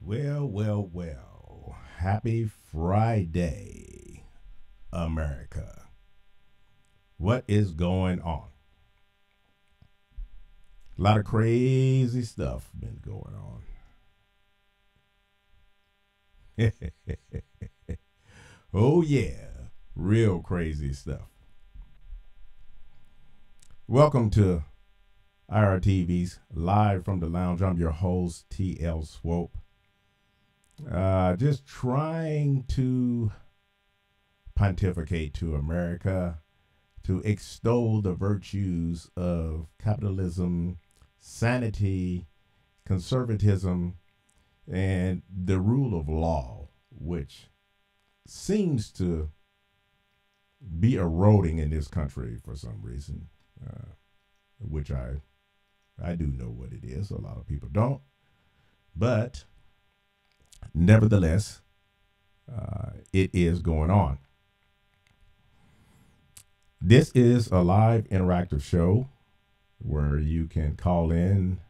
Well. Happy Friday, America. What is going on? A lot of crazy stuff been going on. Oh yeah, real crazy stuff. Welcome to IRTV's Live from the Lounge. I'm your host, TL Swope. Just trying to pontificate to America, to extol the virtues of capitalism, sanity, conservatism, and the rule of law, which seems to be eroding in this country for some reason, which I do know what it is. A lot of people don't. But nevertheless, it is going on. This is a live interactive show where you can call in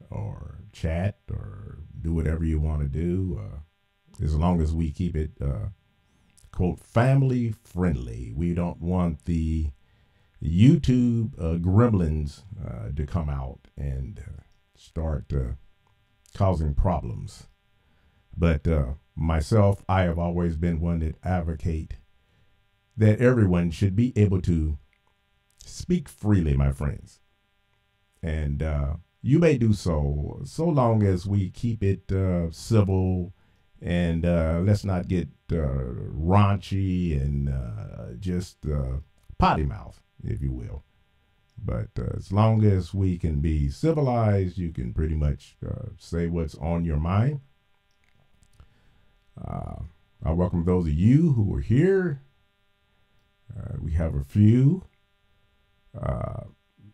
or chat or do whatever you want to do, as long as we keep it, quote, family friendly. We don't want the YouTube gremlins to come out and start causing problems. But myself, I have always been one that advocate that everyone should be able to speak freely, my friends. And you may do so long as we keep it civil and let's not get raunchy and just potty mouth, if you will. But as long as we can be civilized, you can pretty much say what's on your mind. I welcome those of you who are here. We have a few.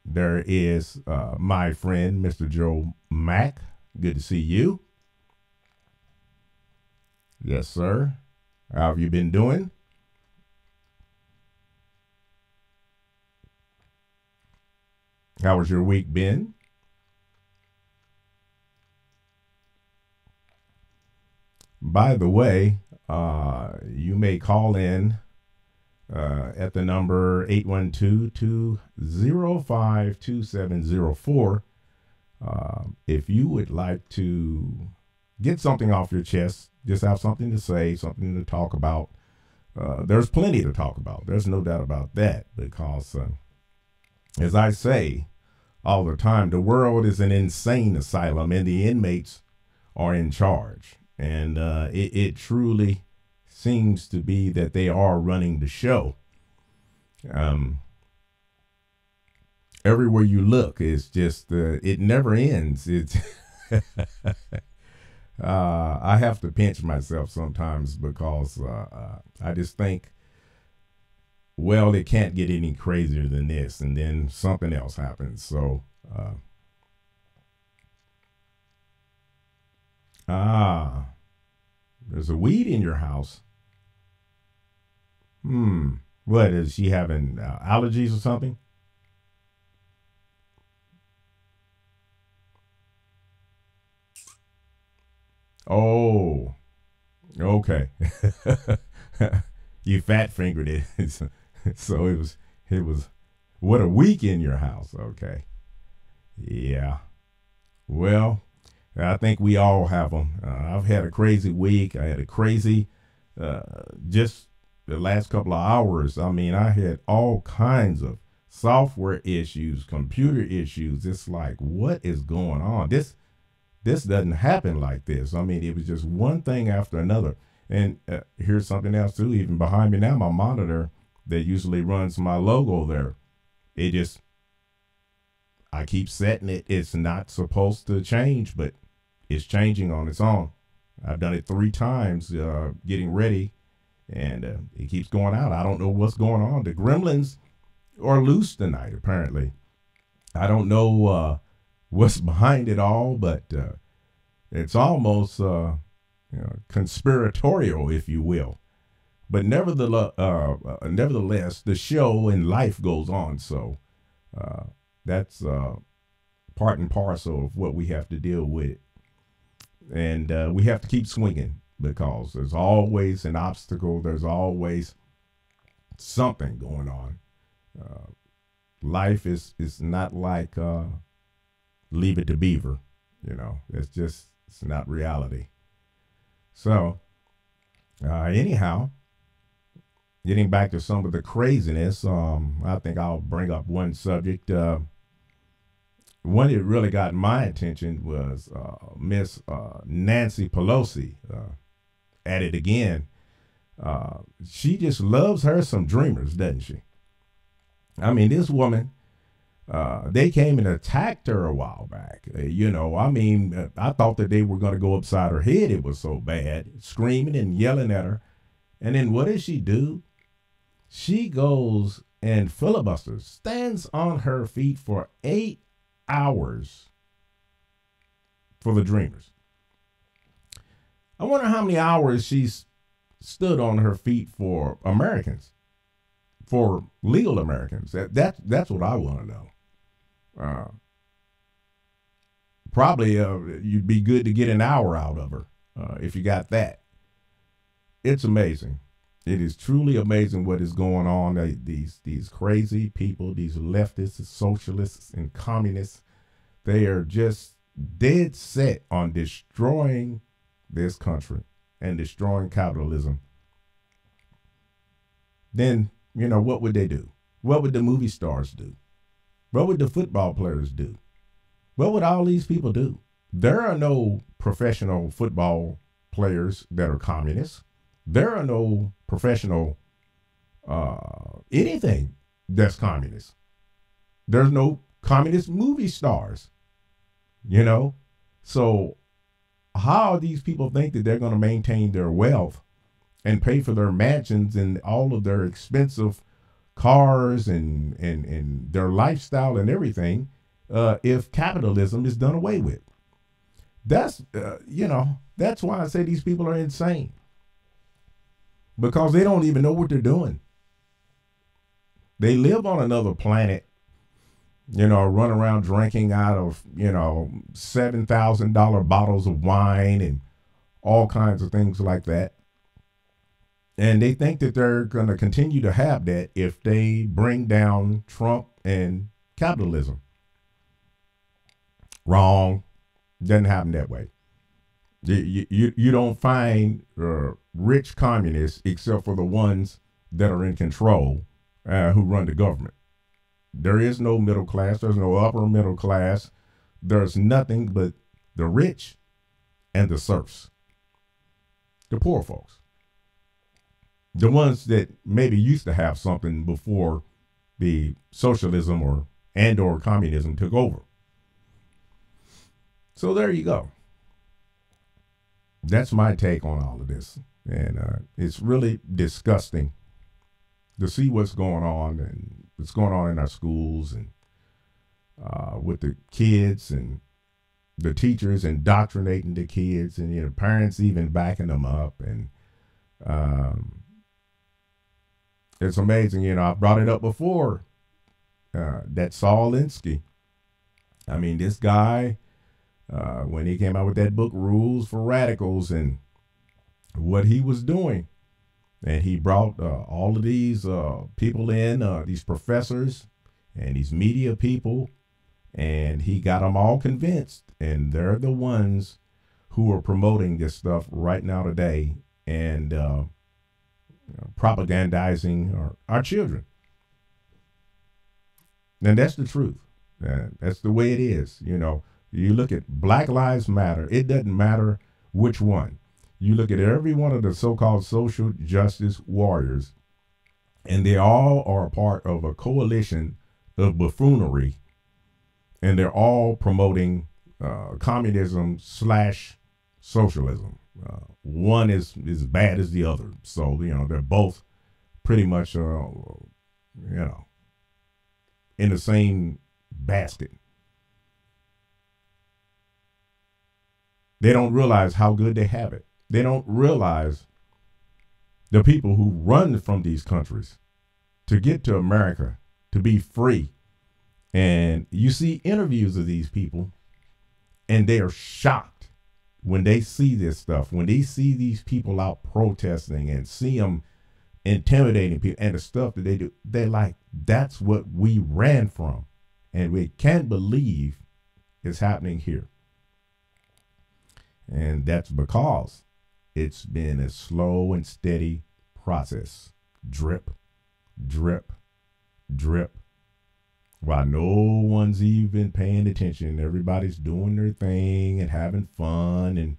There is my friend, Mr. Joe Mack. Good to see you. Yes, sir. How have you been doing? How has your week been? By the way, you may call in at the number 812-205-2704 if you would like to get something off your chest, just have something to say, something to talk about. There's plenty to talk about. There's no doubt about that, because as I say all the time, the world is an insane asylum and the inmates are in charge. And it truly seems to be that they are running the show. Everywhere you look, it's just, it never ends. It's I have to pinch myself sometimes because I just think, well, it can't get any crazier than this. And then something else happens. So, there's a weed in your house. What, is she having allergies or something? Oh, okay. You fat fingered it. So it was, what, a week in your house. Okay. Yeah. Well, I think we all have them. I've had a crazy week. I had a crazy, just the last couple of hours. I mean, I had all kinds of software issues, computer issues. It's like, what is going on? This doesn't happen like this. I mean, it was just one thing after another. And here's something else too. Even behind me now, my monitor that usually runs my logo there, I keep setting it. It's not supposed to change, but it's changing on its own. I've done it 3 times getting ready, and it keeps going out. I don't know what's going on. The gremlins are loose tonight, apparently. I don't know what's behind it all, but it's almost conspiratorial, if you will. But nevertheless, the show and life goes on. So that's part and parcel of what we have to deal with. And we have to keep swinging, because there's always an obstacle. There's always something going on. Life is not like Leave It to Beaver. It's not reality. So anyhow, getting back to some of the craziness, I think I'll bring up one subject. One that really got my attention was Miss Nancy Pelosi at it again. She just loves her some dreamers, doesn't she? I mean, this woman, they came and attacked her a while back. I thought that they were going to go upside her head. It was so bad, screaming and yelling at her. And then what does she do? She goes and filibusters, stands on her feet for 8 hours for the dreamers. I wonder how many hours she's stood on her feet for Americans, for legal Americans. That's what I want to know. Probably you'd be good to get an hour out of her if you got that. It's amazing. It is truly amazing what is going on. These crazy people, these leftists, socialists, and communists, they are just dead set on destroying this country and destroying capitalism. Then, what would they do? What would the movie stars do? What would the football players do? What would all these people do? There are no professional football players that are communists. There are no professional anything that's communist. There's no communist movie stars, So how these people think that they're going to maintain their wealth and pay for their mansions and all of their expensive cars and their lifestyle and everything if capitalism is done away with? That's why I say these people are insane. Because they don't even know what they're doing. They live on another planet, run around drinking out of, $7,000 bottles of wine and all kinds of things like that. And they think that they're going to continue to have that if they bring down Trump and capitalism. Wrong. Doesn't happen that way. You don't find rich communists except for the ones that are in control who run the government. There is no middle class. There's no upper middle class. There's nothing but the rich and the serfs. The poor folks. The ones that maybe used to have something before the socialism or communism took over. So there you go. That's my take on all of this. And it's really disgusting to see what's going on and what's going on in our schools and with the kids and the teachers indoctrinating the kids and parents even backing them up. And it's amazing. I brought it up before, that Saul Alinsky. I mean, this guy, when he came out with that book, Rules for Radicals, and what he was doing. And he brought all of these people in, these professors and these media people, and he got them all convinced. And they're the ones who are promoting this stuff right now today and propagandizing our children. And that's the truth. That's the way it is. You look at Black Lives Matter. It doesn't matter which one. You look at every one of the so-called social justice warriors, and they all are a part of a coalition of buffoonery, and they're all promoting communism / socialism. One is as bad as the other. So, they're both pretty much, in the same basket. They don't realize how good they have it. They don't realize the people who run from these countries to get to America, to be free. And you see interviews of these people, and they are shocked when they see this stuff, when they see these people out protesting and see them intimidating people and the stuff that they do, they're like, that's what we ran from. And we can't believe it's happening here. And that's because it's been a slow and steady process. Drip, drip, drip. While no one's even paying attention, everybody's doing their thing and having fun and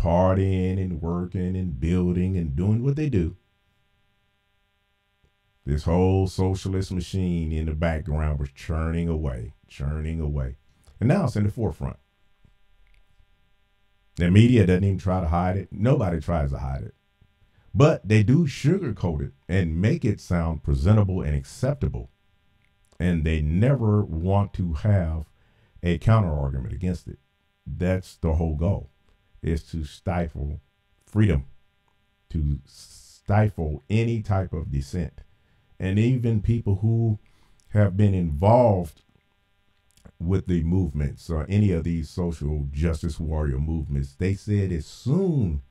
partying and working and building and doing what they do. This whole socialist machine in the background was churning away. And now it's in the forefront. The media doesn't even try to hide it. Nobody tries to hide it. But they do sugarcoat it and make it sound presentable and acceptable. And they never want to have a counter argument against it. That's the whole goal, is to stifle freedom, to stifle any type of dissent. And even people who have been involved with the movements or any of these social justice warrior movements, they said as soon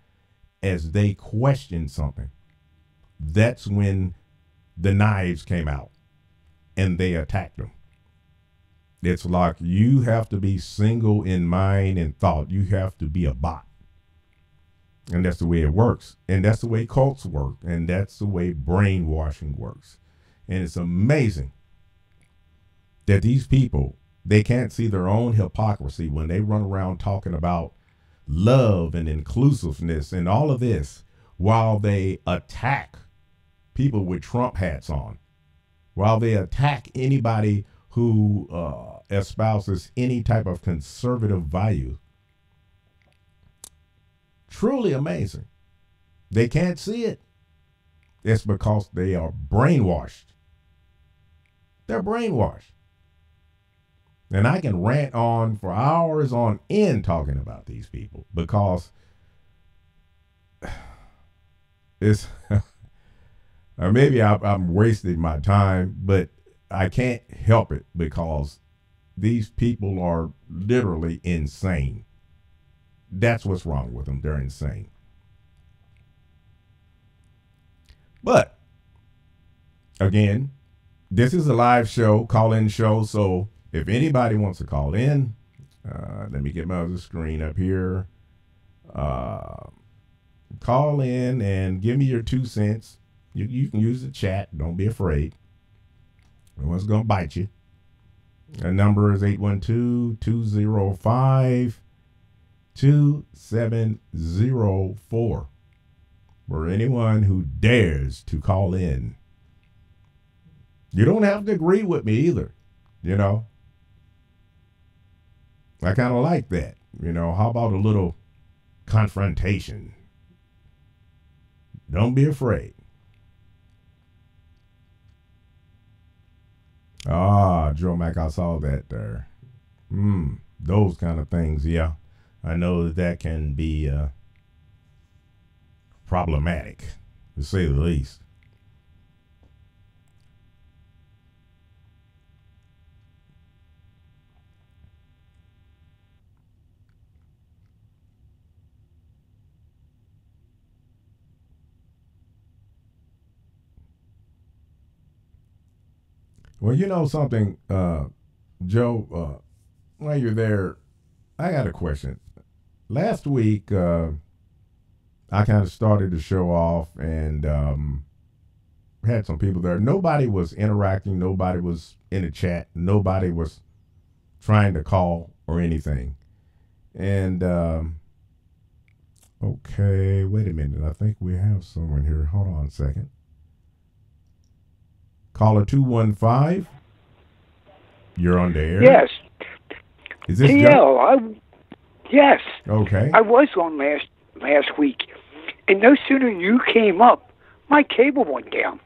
as they questioned something, that's when the knives came out and they attacked them. It's like you have to be single in mind and thought. You have to be a bot. And that's the way it works. And that's the way cults work. And that's the way brainwashing works. And it's amazing that these people, they can't see their own hypocrisy when they run around talking about love and inclusiveness and all of this while they attack people with Trump hats on, while they attack anybody who espouses any type of conservative value. Truly amazing. They can't see it. It's because they are brainwashed. They're brainwashed. And I can rant on for hours on end talking about these people because it's maybe I'm wasting my time, but I can't help it because these people are literally insane. That's what's wrong with them. They're insane. But again, this is a live show, call-in show. So if anybody wants to call in, let me get my other screen up here. Call in and give me your 2 cents. You can use the chat. Don't be afraid. No one's going to bite you. The number is 812-205-2704. For anyone who dares to call in. You don't have to agree with me either, you know. I kind of like that. You know, how about a little confrontation? Don't be afraid. Ah, Joe Mack, I saw that there. Those kind of things, yeah. I know that can be problematic, to say the least. Well, you know something, Joe, while you're there, I got a question. Last week, I kind of started the show off and had some people there. Nobody was interacting. Nobody was in the chat. Nobody was trying to call or anything. And, okay, wait a minute. I think we have someone here. Hold on a second. Caller 215. You're on the air. Yes. Is this TL? Yes. Okay. I was on last week, and no sooner you came up, my cable went down.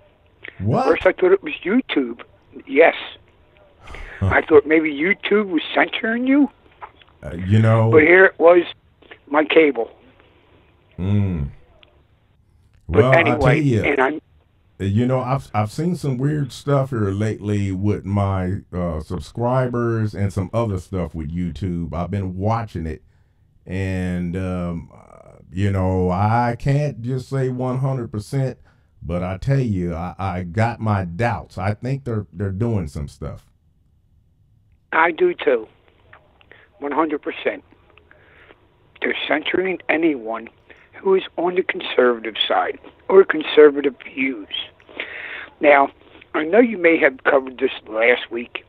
What? First, I thought it was YouTube. Yes. I thought maybe YouTube was censoring you. You know. But here it was, my cable. Well, but anyway, I tell you, and I'm. You know, I've seen some weird stuff here lately with my subscribers and some other stuff with YouTube. I've been watching it, And, you know, I can't just say 100%, but I tell you, I got my doubts. I think they're doing some stuff. I do too, 100%. They're censoring anyone who is on the conservative side or conservative views. Now, I know you may have covered this last week.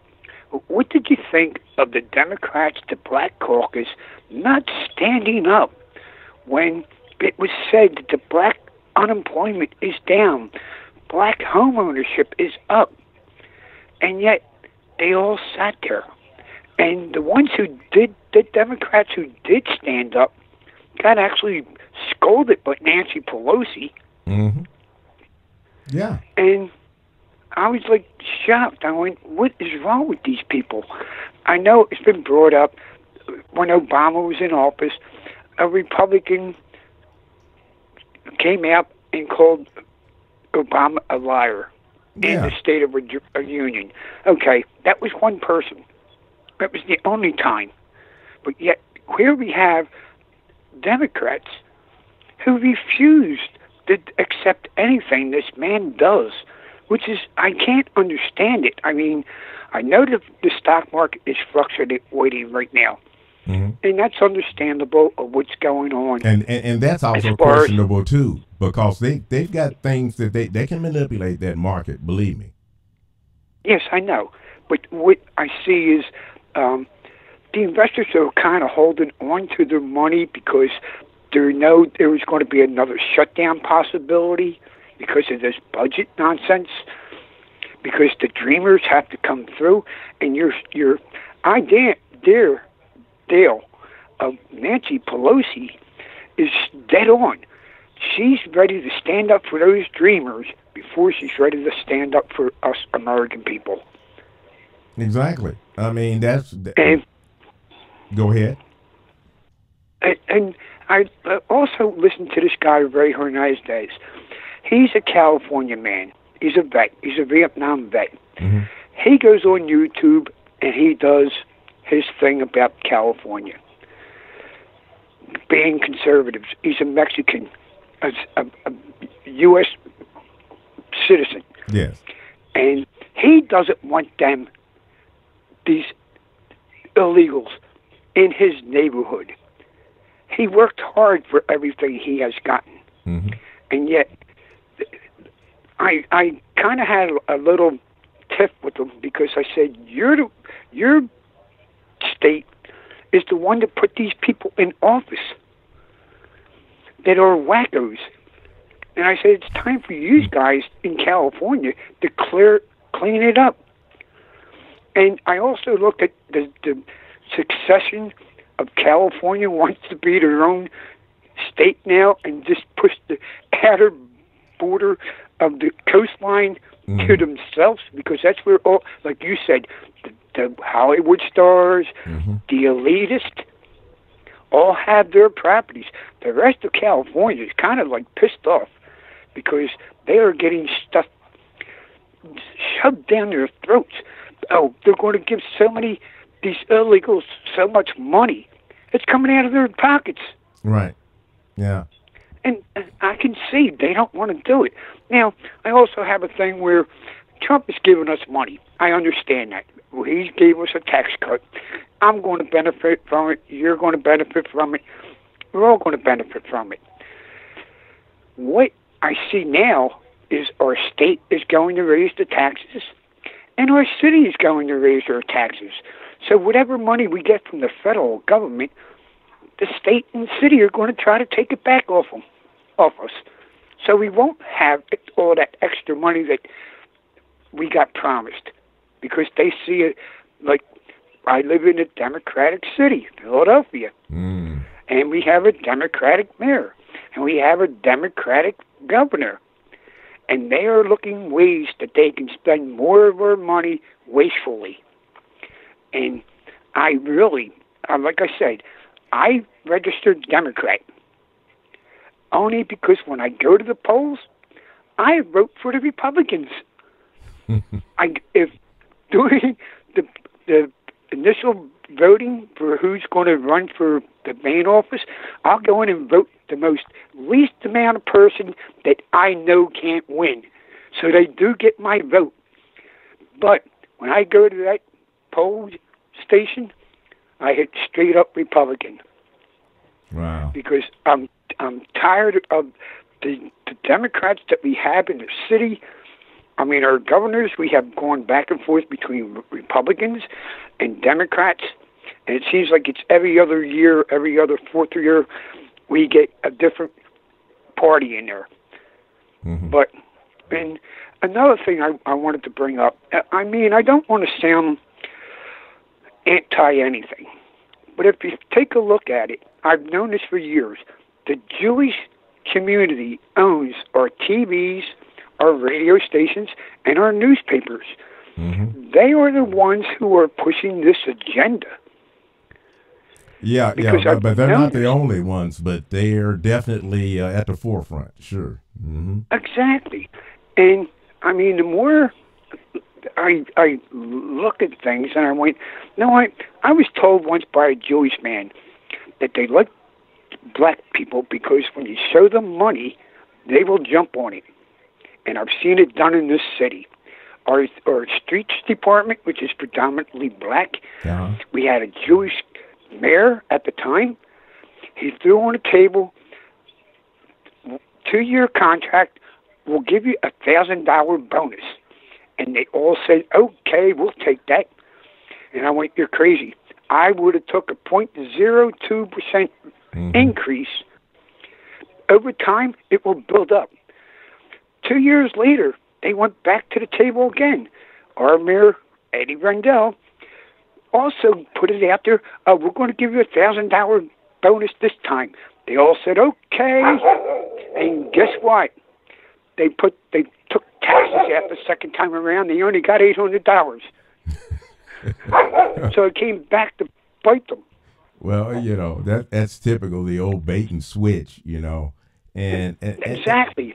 What did you think of the Democrats, the Black Caucus, not standing up when it was said that the black unemployment is down, black home ownership is up, and yet they all sat there. And the ones who did, the Democrats who did stand up, got actually scolded by Nancy Pelosi. Mm-hmm. Yeah. And I was like shocked. I went, what is wrong with these people? I know it's been brought up when Obama was in office. A Republican came out and called Obama a liar in the State of a Union. Okay, that was one person. That was the only time. But yet, here we have Democrats who refused to accept anything this man does, which is, I can't understand it. I mean, I know that the stock market is fluctuating right now. Mm-hmm. And that's understandable of what's going on. And that's also questionable too, because they've got things that they can manipulate that market, believe me. Yes, I know. But what I see is the investors are kind of holding on to their money because there was going to be another shutdown possibility because of this budget nonsense, because the dreamers have to come through, and your idea, Dale, of Nancy Pelosi is dead on. She's ready to stand up for those dreamers before she's ready to stand up for us American people. Exactly. I mean, go ahead. And I also listened to this guy, Ray Hernandez. He's a California man. He's a vet. He's a Vietnam vet. Mm-hmm. He goes on YouTube and he does his thing about California being conservatives. He's a Mexican, a U.S. citizen. Yes. And he doesn't want these illegals in his neighborhood. He worked hard for everything he has gotten. Mm-hmm. And yet, I kind of had a little tiff with him because I said, your state is the one that put these people in office that are wackos. And I said, it's time for you guys in California to clean it up. And I also looked at the succession of California wants to be their own state now and just push the outer border of the coastline to themselves, because that's where all, like you said, the Hollywood stars, the elitists, all have their properties. The rest of California is kind of like pissed off because they are getting stuff shoved down their throats. Oh, they're going to give these illegals so much money. It's coming out of their pockets. Right. Yeah. And I can see they don't want to do it. Now, I also have a thing where Trump is giving us money. I understand that. Well, he gave us a tax cut. I'm going to benefit from it. You're going to benefit from it. We're all going to benefit from it. What I see now is our state is going to raise the taxes, and our city is going to raise their taxes. So whatever money we get from the federal government, the state and the city are going to try to take it back off us. So we won't have all that extra money that we got promised, because they see it like, I live in a Democratic city, Philadelphia, and we have a Democratic mayor, and we have a Democratic governor, and they are looking ways that they can spend more of our money wastefully. And I really, like I said, I registered Democrat only because when I go to the polls, I vote for the Republicans. If during the initial voting for who's going to run for the main office, I'll go in and vote the least amount of person that I know can't win. So they do get my vote. But when I go to that poll station, I hit straight up Republican. Wow. Because I'm tired of the Democrats that we have in the city. I mean, our governors, we have gone back and forth between Republicans and Democrats, and it seems like it's every other year, every other fourth year, we get a different party in there. Mm-hmm. But, and another thing I wanted to bring up, I mean, I don't want to sound anti-anything, but if you take a look at it, I've known this for years, the Jewish community owns our TVs, our radio stations, and our newspapers. Mm-hmm. They are the ones who are pushing this agenda. Yeah, but they're not the only ones, but they are definitely at the forefront, sure. Mm-hmm. Exactly. And, I mean, the more I look at things, and I went, no, I was told once by a Jewish man that they like black people because when you show them money, they will jump on it. And I've seen it done in this city. Our streets department, which is predominantly black, we had a Jewish mayor at the time. He threw on a table, 2-year contract, we'll give you $1,000 bonus. And they all said, okay, we'll take that. And I went, you're crazy. I would have took a 0.02% increase. Over time, it will build up. 2 years later, they went back to the table again. Our mayor, Eddie Rendell, also put it out there, we're going to give you $1,000 bonus this time. They all said, okay. And guess what? They took taxes out the second time around. They only got $800. So it came back to bite them. Well, you know, that's typical, the old bait and switch, you know. And exactly.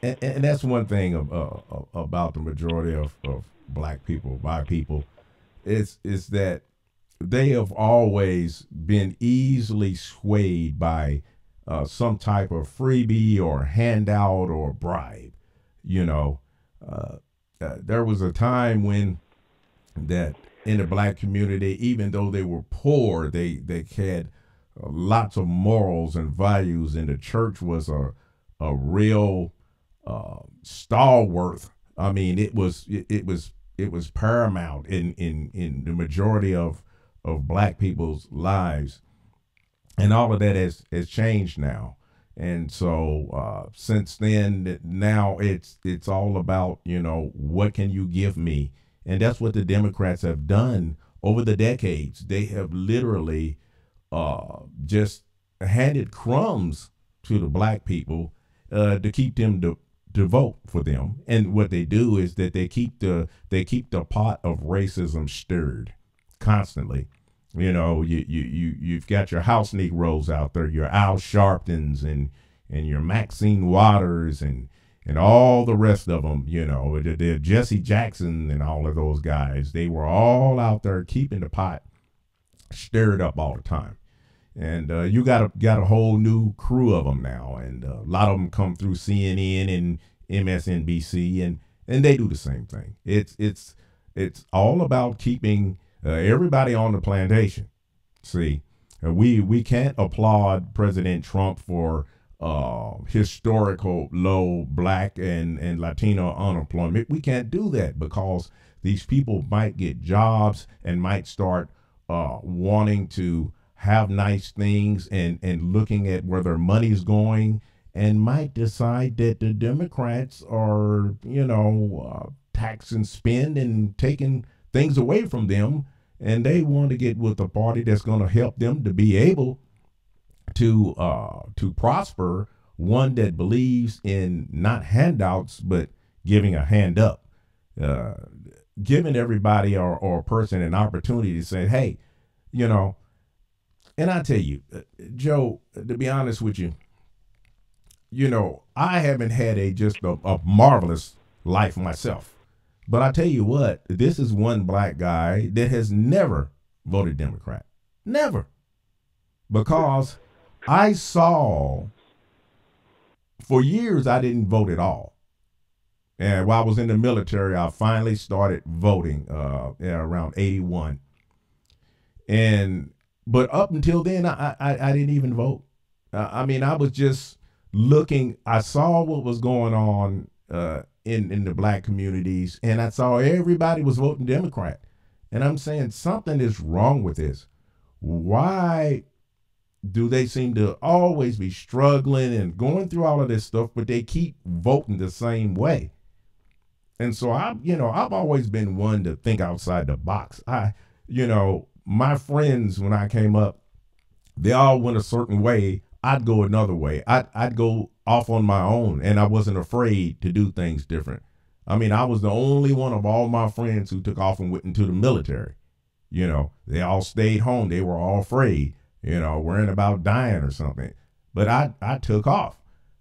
And that's one thing about the majority of black people, white people, is that they have always been easily swayed by some type of freebie or handout or bribe. You know, there was a time when that in the black community, even though they were poor, they had lots of morals and values, and the church was a real stalwart. I mean, it was paramount in the majority of black people's lives, and all of that has changed now. And so since then, now it's all about, you know, what can you give me? And that's what the Democrats have done over the decades. They have literally just handed crumbs to the black people to keep them to vote for them. And what they do is that they keep the pot of racism stirred constantly. You know, you've got your house Negroes out there, your Al Sharptons and your Maxine Waters and all the rest of them, you know, the Jesse Jackson and all of those guys. They were all out there keeping the pot stirred up all the time. And you got a whole new crew of them now, and a lot of them come through CNN and MSNBC, and they do the same thing. It's all about keeping everybody on the plantation. See, we can't applaud President Trump for historical low black and Latino unemployment. We can't do that because these people might get jobs and might start wanting to have nice things and looking at where their money's going, and might decide that the Democrats are, you know, tax and spend and taking things away from them, and they want to get with a party that's going to help them to be able to prosper, one that believes in not handouts but giving a hand up, giving everybody or a person an opportunity to say, hey, you know. And I tell you, Joe, to be honest with you, you know, I haven't had just a marvelous life myself. But I tell you what, this is one black guy that has never voted Democrat. Never. Because I saw, for years, I didn't vote at all. And while I was in the military, I finally started voting around 81. But up until then, I didn't even vote. I mean, I was just looking. I saw what was going on in the black communities, and I saw everybody was voting Democrat. And I'm saying something is wrong with this. Why do they seem to always be struggling and going through all of this stuff, but they keep voting the same way? And so I've always been one to think outside the box. My friends, when I came up, they all went a certain way. I'd go another way. I'd go off on my own, and I wasn't afraid to do things different. I mean, I was the only one of all my friends who took off and went into the military. They all stayed home. They were all afraid, worrying about dying or something. But I took off.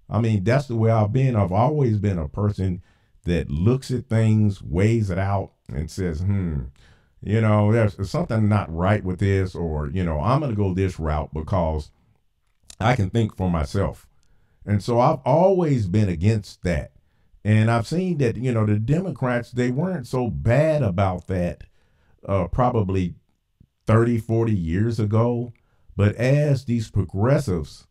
I mean, that's the way I've been. I've always been a person that looks at things, weighs it out, and says, there's something not right with this, or, I'm going to go this route because I can think for myself. And so I've always been against that. And I've seen that, the Democrats, they weren't so bad about that probably 30, 40 years ago. But as these progressives,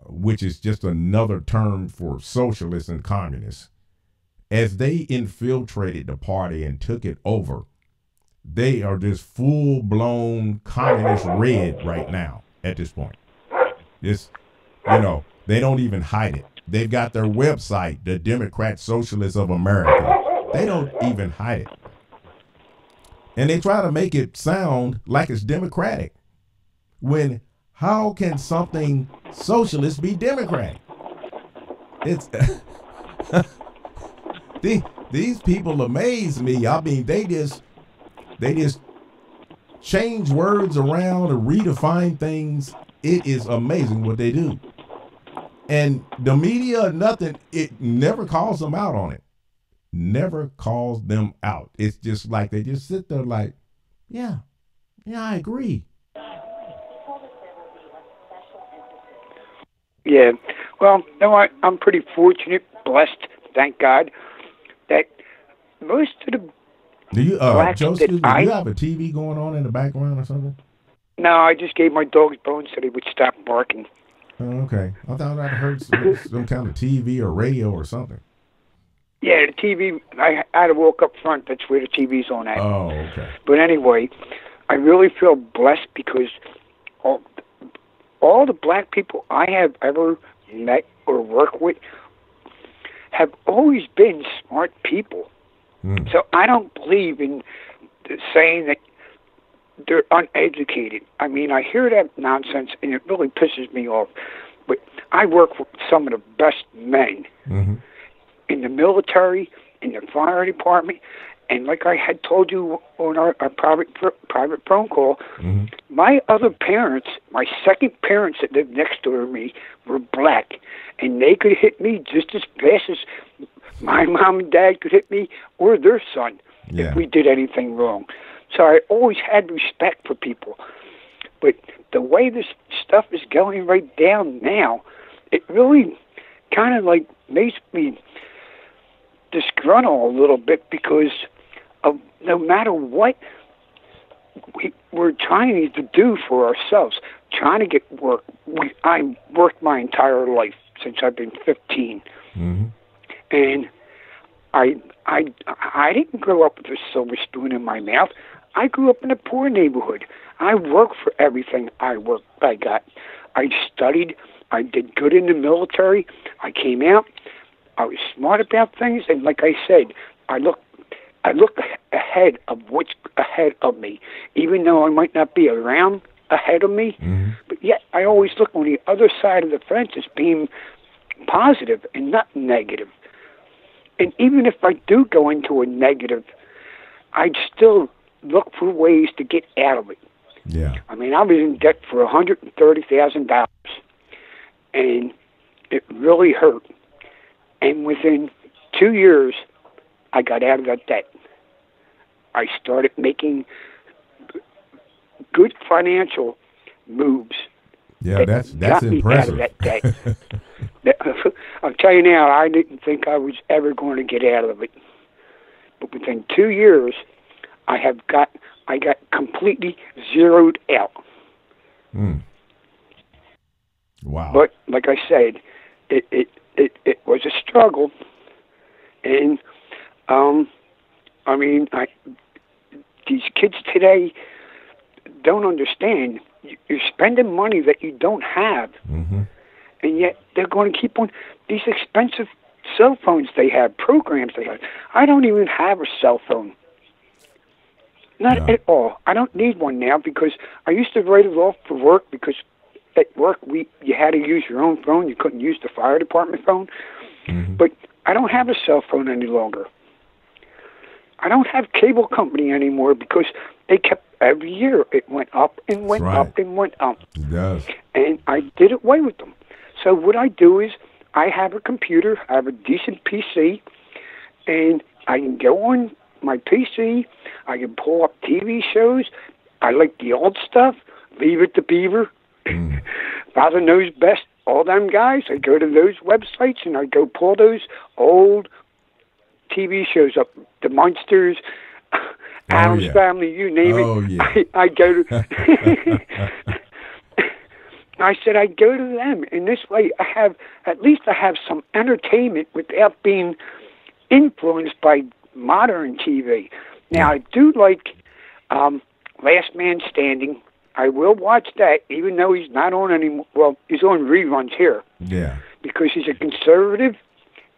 which is just another term for socialists and communists, as they infiltrated the party and took it over, they are just full-blown communist red right now at this point. They don't even hide it. They've got their website, the Democrat Socialists of America. They don't even hide it. And they try to make it sound like it's democratic. When, how can something socialist be democratic? It's these people amaze me. I mean, they just change words around and redefine things. It is amazing what they do. And the media, it never calls them out on it. Never calls them out. It's just like they just sit there like, yeah, I agree. Yeah. Well, I'm pretty fortunate, blessed, thank God, that most of the do you, Joseph, do you have a TV going on in the background or something? No, I just gave my dogs bones so they would stop barking. Oh, okay. I thought I'd heard some kind of TV or radio or something. Yeah, the TV, I had to walk up front. That's where the TV's on at. Oh, okay. But anyway, I really feel blessed because all the black people I have ever met or worked with have always been smart people. So I don't believe in saying that they're uneducated. I mean, I hear that nonsense, and it really pisses me off. But I work with some of the best men in the military, in the fire department, and like I had told you on our private phone call, my other parents, my second parents that lived next door to me, were black, and they could hit me just as fast as my mom and dad could hit me or their son if we did anything wrong. So I always had respect for people. But the way this stuff is going right down now, it really kind of like makes me disgruntled a little bit because of no matter what we're trying to do for ourselves, trying to get work. I worked my entire life since I've been 15. And I didn't grow up with a silver spoon in my mouth. I grew up in a poor neighborhood. I worked for everything I got. I studied. I did good in the military. I came out. I was smart about things, and like I said, I look ahead of what's ahead of me, even though I might not be around ahead of me. But yet I always look on the other side of the fence as being positive and not negative. And even if I do go into a negative, I'd still look for ways to get out of it. Yeah. I mean, I was in debt for $130,000, and it really hurt. And within 2 years, I got out of that debt. I started making good financial moves. Yeah, that's impressive. Out of that day. I'll tell you now, I didn't think I was ever going to get out of it. But within 2 years, I got completely zeroed out. Wow. But like I said, it was a struggle, and these kids today don't understand. You're spending money that you don't have, and yet they're going to keep on these expensive cell phones they have, programs they have. I don't even have a cell phone. Not at all. I don't need one now because I used to write it off for work because at work you had to use your own phone. You couldn't use the fire department phone. But I don't have a cell phone any longer. I don't have cable company anymore because they kept every year it went up and went up and went up. It does. And I did away with them. So what I do is I have a computer, I have a decent PC, and I can go on my PC, I can pull up TV shows. I like the old stuff, Leave It to Beaver, Father Knows Best, all them guys. I go to those websites and I go pull those old TV shows up, The Munsters, Addams Family, you name it. I go to... I said I go to them, and this way I have some entertainment without being influenced by modern TV. Now I do like Last Man Standing. I will watch that, even though he's not on anymore. Well, he's on reruns here. Yeah. Because he's a conservative,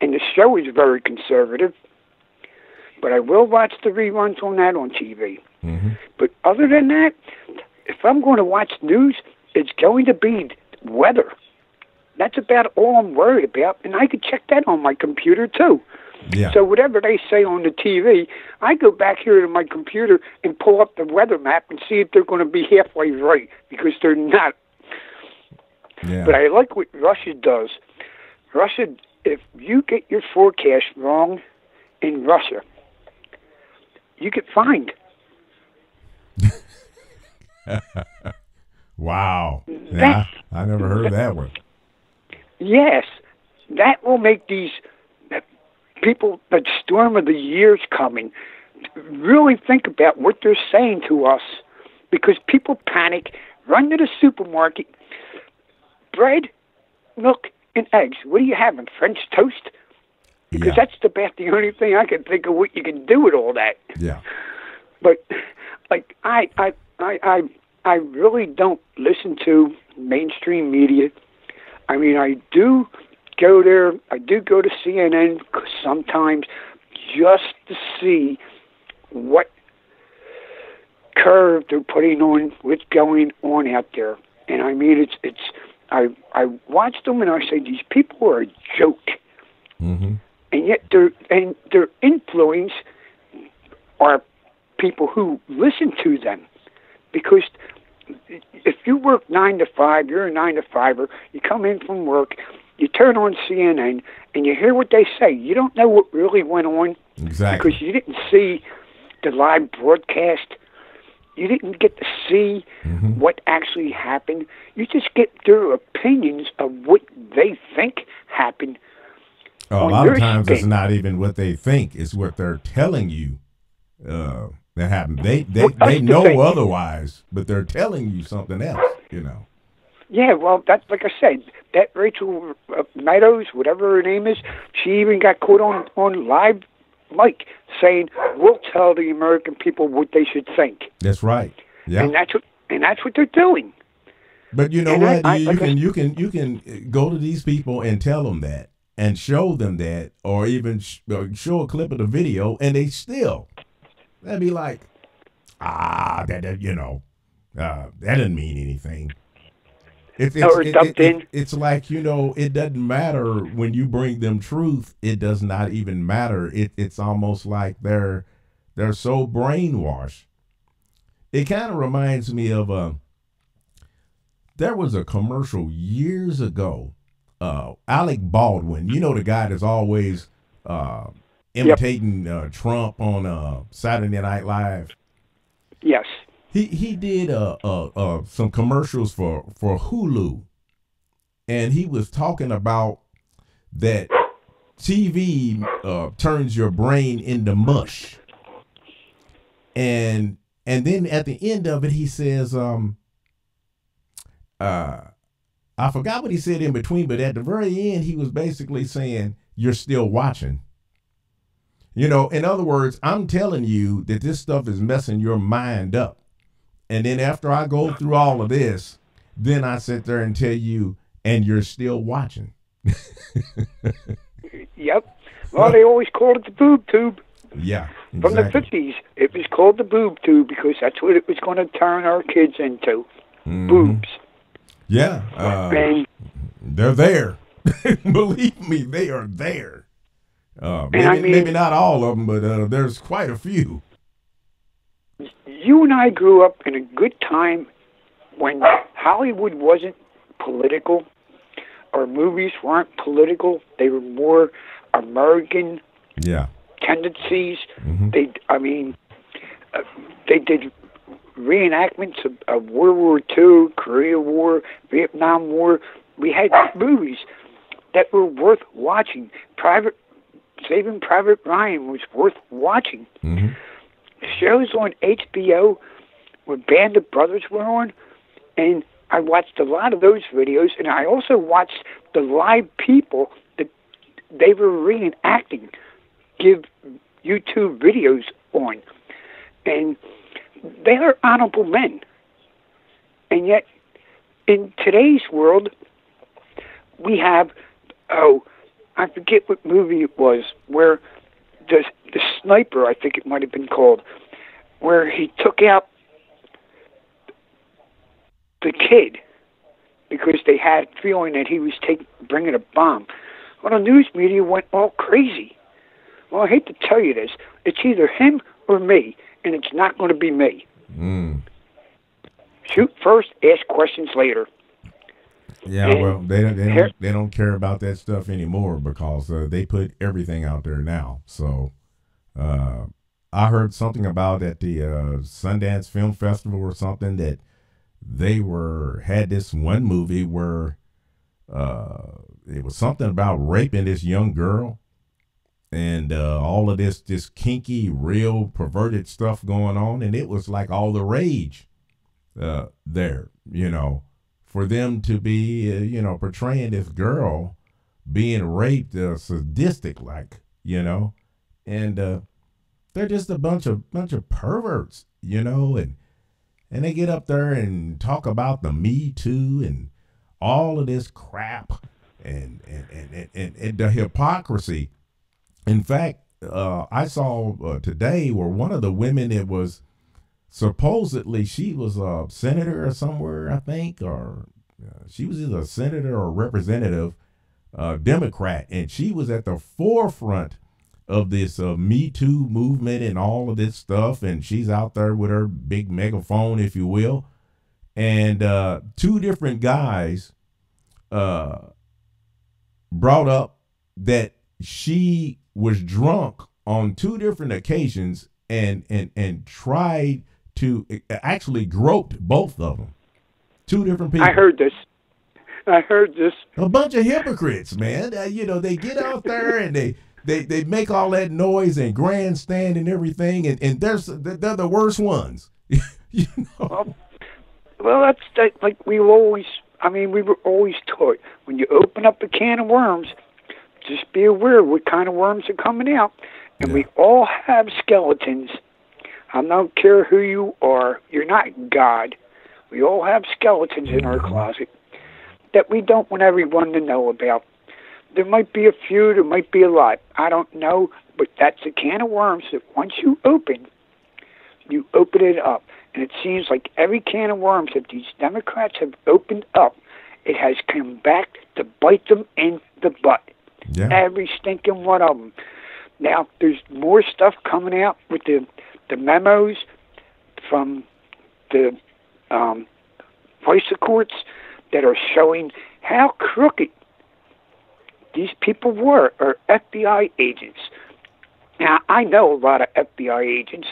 and the show is very conservative. But I will watch the reruns on that on TV. But other than that, if I'm going to watch news, it's going to be weather. That's about all I'm worried about, and I can check that on my computer too. Yeah. So whatever they say on the TV, I go back here to my computer and pull up the weather map and see if they're going to be halfway right, because they're not. Yeah. But I like what Russia does. Russia, if you get your forecast wrong in Russia, you get fined. Wow. Yeah, I never heard that one. Yes. That will make these people, the storm of the years coming, really think about what they're saying to us, because people panic, run to the supermarket, bread, milk, and eggs. What are you having, French toast? Because that's about the only thing I can think of what you can do with all that. Yeah. But like I really don't listen to mainstream media. I mean, I do go there. I do go to CNN sometimes just to see what curve they're putting on what's going on out there. And I mean, I watch them and I say, these people are a joke. And yet their influence are people who listen to them. Because if you work 9 to 5, you're a 9 to 5er, you come in from work, you turn on CNN, and you hear what they say. You don't know what really went on. Exactly. Because you didn't see the live broadcast. You didn't get to see what actually happened. You just get their opinions of what they think happened. A lot of times it's not even what they think, it's what they're telling you that happened. They know otherwise, but they're telling you something else, you know. Yeah, well, that's like I said, that Rachel Meadows, whatever her name is, she even got caught on live mic saying, "We'll tell the American people what they should think." That's right. Yeah. And that's what they're doing. But you know what? You can go to these people and tell them that, and show them that, or even show a clip of the video, and they still, they'd be like, that doesn't mean anything. It's like, you know, it doesn't matter when you bring them truth. It does not even matter. It's almost like they're so brainwashed. It kind of reminds me of there was a commercial years ago. Alec Baldwin, you know, the guy that's always imitating Trump on Saturday Night Live. Yes. he did some commercials for Hulu, and he was talking about that TV turns your brain into mush, and then at the end of it he says I forgot what he said in between, but at the very end he was basically saying you're still watching. You know, in other words, I'm telling you that this stuff is messing your mind up. And then after I go through all of this, then I sit there and tell you, and you're still watching. Yep. Well, they always called it the Boob Tube. Yeah, exactly. From the 50s, it was called the Boob Tube because that's what it was going to turn our kids into. Mm-hmm. Boobs. Yeah. They're there. Believe me, they are there. Maybe not all of them, but there's quite a few. You and I grew up in a good time when Hollywood wasn't political, or movies weren't political. They were more American tendencies. Mm-hmm. They did reenactments of World War II, Korea War, Vietnam War. We had movies that were worth watching. Saving Private Ryan was worth watching. Mm-hmm. Shows on HBO where Band of Brothers were on, and I watched a lot of those videos, and I also watched the live people that they were reenacting give YouTube videos on. And they are honorable men. And yet, in today's world, we have, I forget what movie it was, where the sniper, I think it might have been called, where he took out the kid because they had a feeling that he was bringing a bomb. Well, the news media went all crazy. Well, I hate to tell you this. It's either him or me, and it's not going to be me. Mm. Shoot first, ask questions later. Yeah, and well, they don't care about that stuff anymore because they put everything out there now. So I heard something about at the Sundance Film Festival or something that they had this one movie where it was something about raping this young girl, and all of this kinky, real perverted stuff going on, and it was like all the rage there, you know. For them to be, portraying this girl being raped, sadistic, like, and they're just a bunch of perverts, and they get up there and talk about the Me Too and all of this crap and the hypocrisy. In fact, I saw today where one of the women, it was supposedly she was a senator or somewhere, I think, or she was either a senator or a representative, Democrat, and she was at the forefront of this Me Too movement and all of this stuff, and she's out there with her big megaphone, if you will, and two different guys brought up that she was drunk on two different occasions and tried to actually groped both of them. Two different people. I heard this. A bunch of hypocrites, man. They get out there and they make all that noise and grandstand and everything, and they're the worst ones. Well, that's like we were always taught, when you open up a can of worms, just be aware what kind of worms are coming out. And we all have skeletons. I don't care who you are. You're not God. We all have skeletons in our closet that we don't want everyone to know about. There might be a few, there might be a lot. I don't know, but that's a can of worms that once you open it up. And it seems like every can of worms that these Democrats have opened up, it has come back to bite them in the butt. Yeah. Every stinking one of them. Now, there's more stuff coming out with the memos from the FISA courts that are showing how crooked these people were, or FBI agents. Now, I know a lot of FBI agents.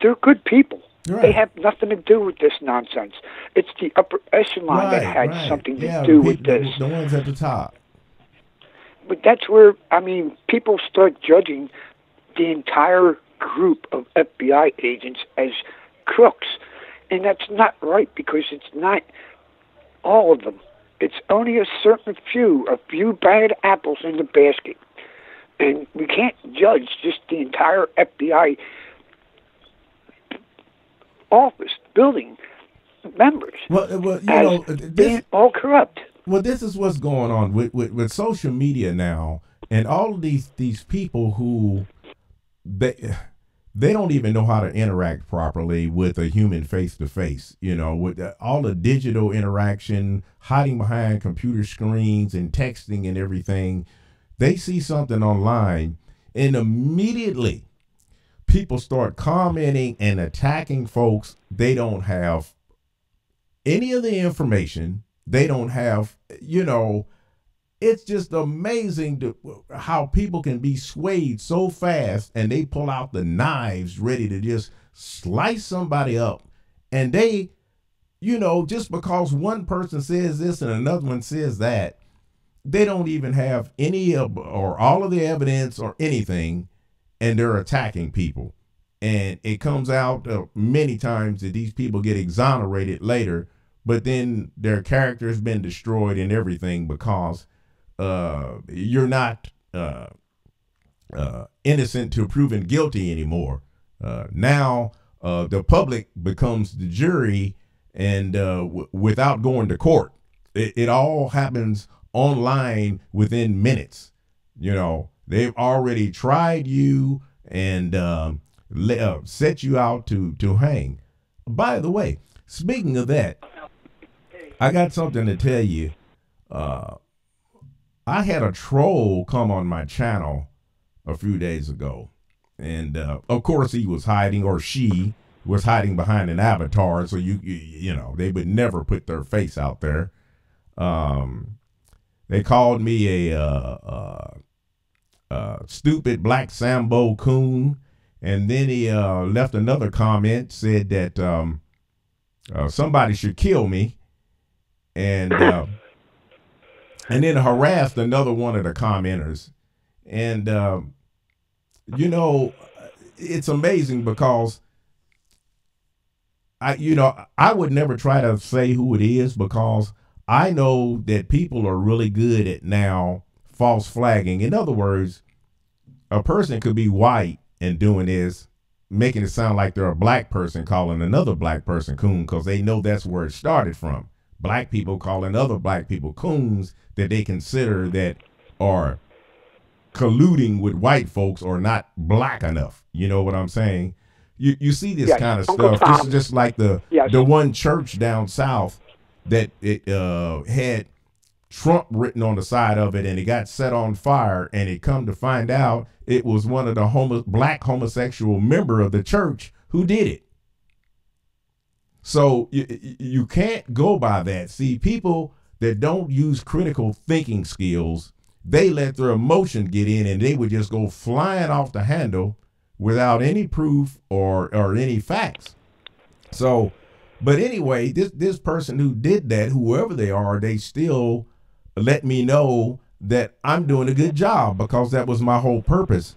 They're good people. Right. They have nothing to do with this nonsense. It's the upper echelon that had something to do with this. The ones at the top. But that's where, people start judging the entire group of FBI agents as crooks. And that's not right, because it's not all of them. It's only a few bad apples in the basket. And we can't judge just the entire FBI office, building members being all corrupt. Well, this is what's going on with social media now, and all of these people who they don't even know how to interact properly with a human face to face. With all the digital interaction, hiding behind computer screens and texting and everything, they see something online and immediately people start commenting and attacking folks. They don't have any of the information. They don't have, it's just amazing how people can be swayed so fast, and they pull out the knives ready to just slice somebody up. And they, just because one person says this and another one says that, they don't even have any or all of the evidence or anything, and they're attacking people. And it comes out many times that these people get exonerated later, but then their character has been destroyed and everything because you're not innocent to proven guilty anymore. Now the public becomes the jury, and without going to court. It all happens online within minutes. They've already tried you and set you out to hang. By the way, speaking of that, I got something to tell you. I had a troll come on my channel a few days ago. And of course he was hiding, or she was hiding behind an avatar. So they would never put their face out there. They called me a stupid black Sambo coon. And then he left another comment, said that somebody should kill me. And then harassed another one of the commenters. And, it's amazing because I would never try to say who it is, because I know that people are really good at now false flagging. In other words, a person could be white and doing this, making it sound like they're a black person calling another black person coon, because they know that's where it started from. Black people calling other black people coons that they consider that are colluding with white folks or not black enough. You know what I'm saying? You see this kind of stuff. This is just like the one church down south that it had Trump written on the side of it, and it got set on fire, and it come to find out it was one of the black homosexual member of the church who did it. So you can't go by that. See, people that don't use critical thinking skills, they let their emotion get in, and they would just go flying off the handle without any proof or any facts. So, but anyway, this person who did that, whoever they are, they still let me know that I'm doing a good job, because that was my whole purpose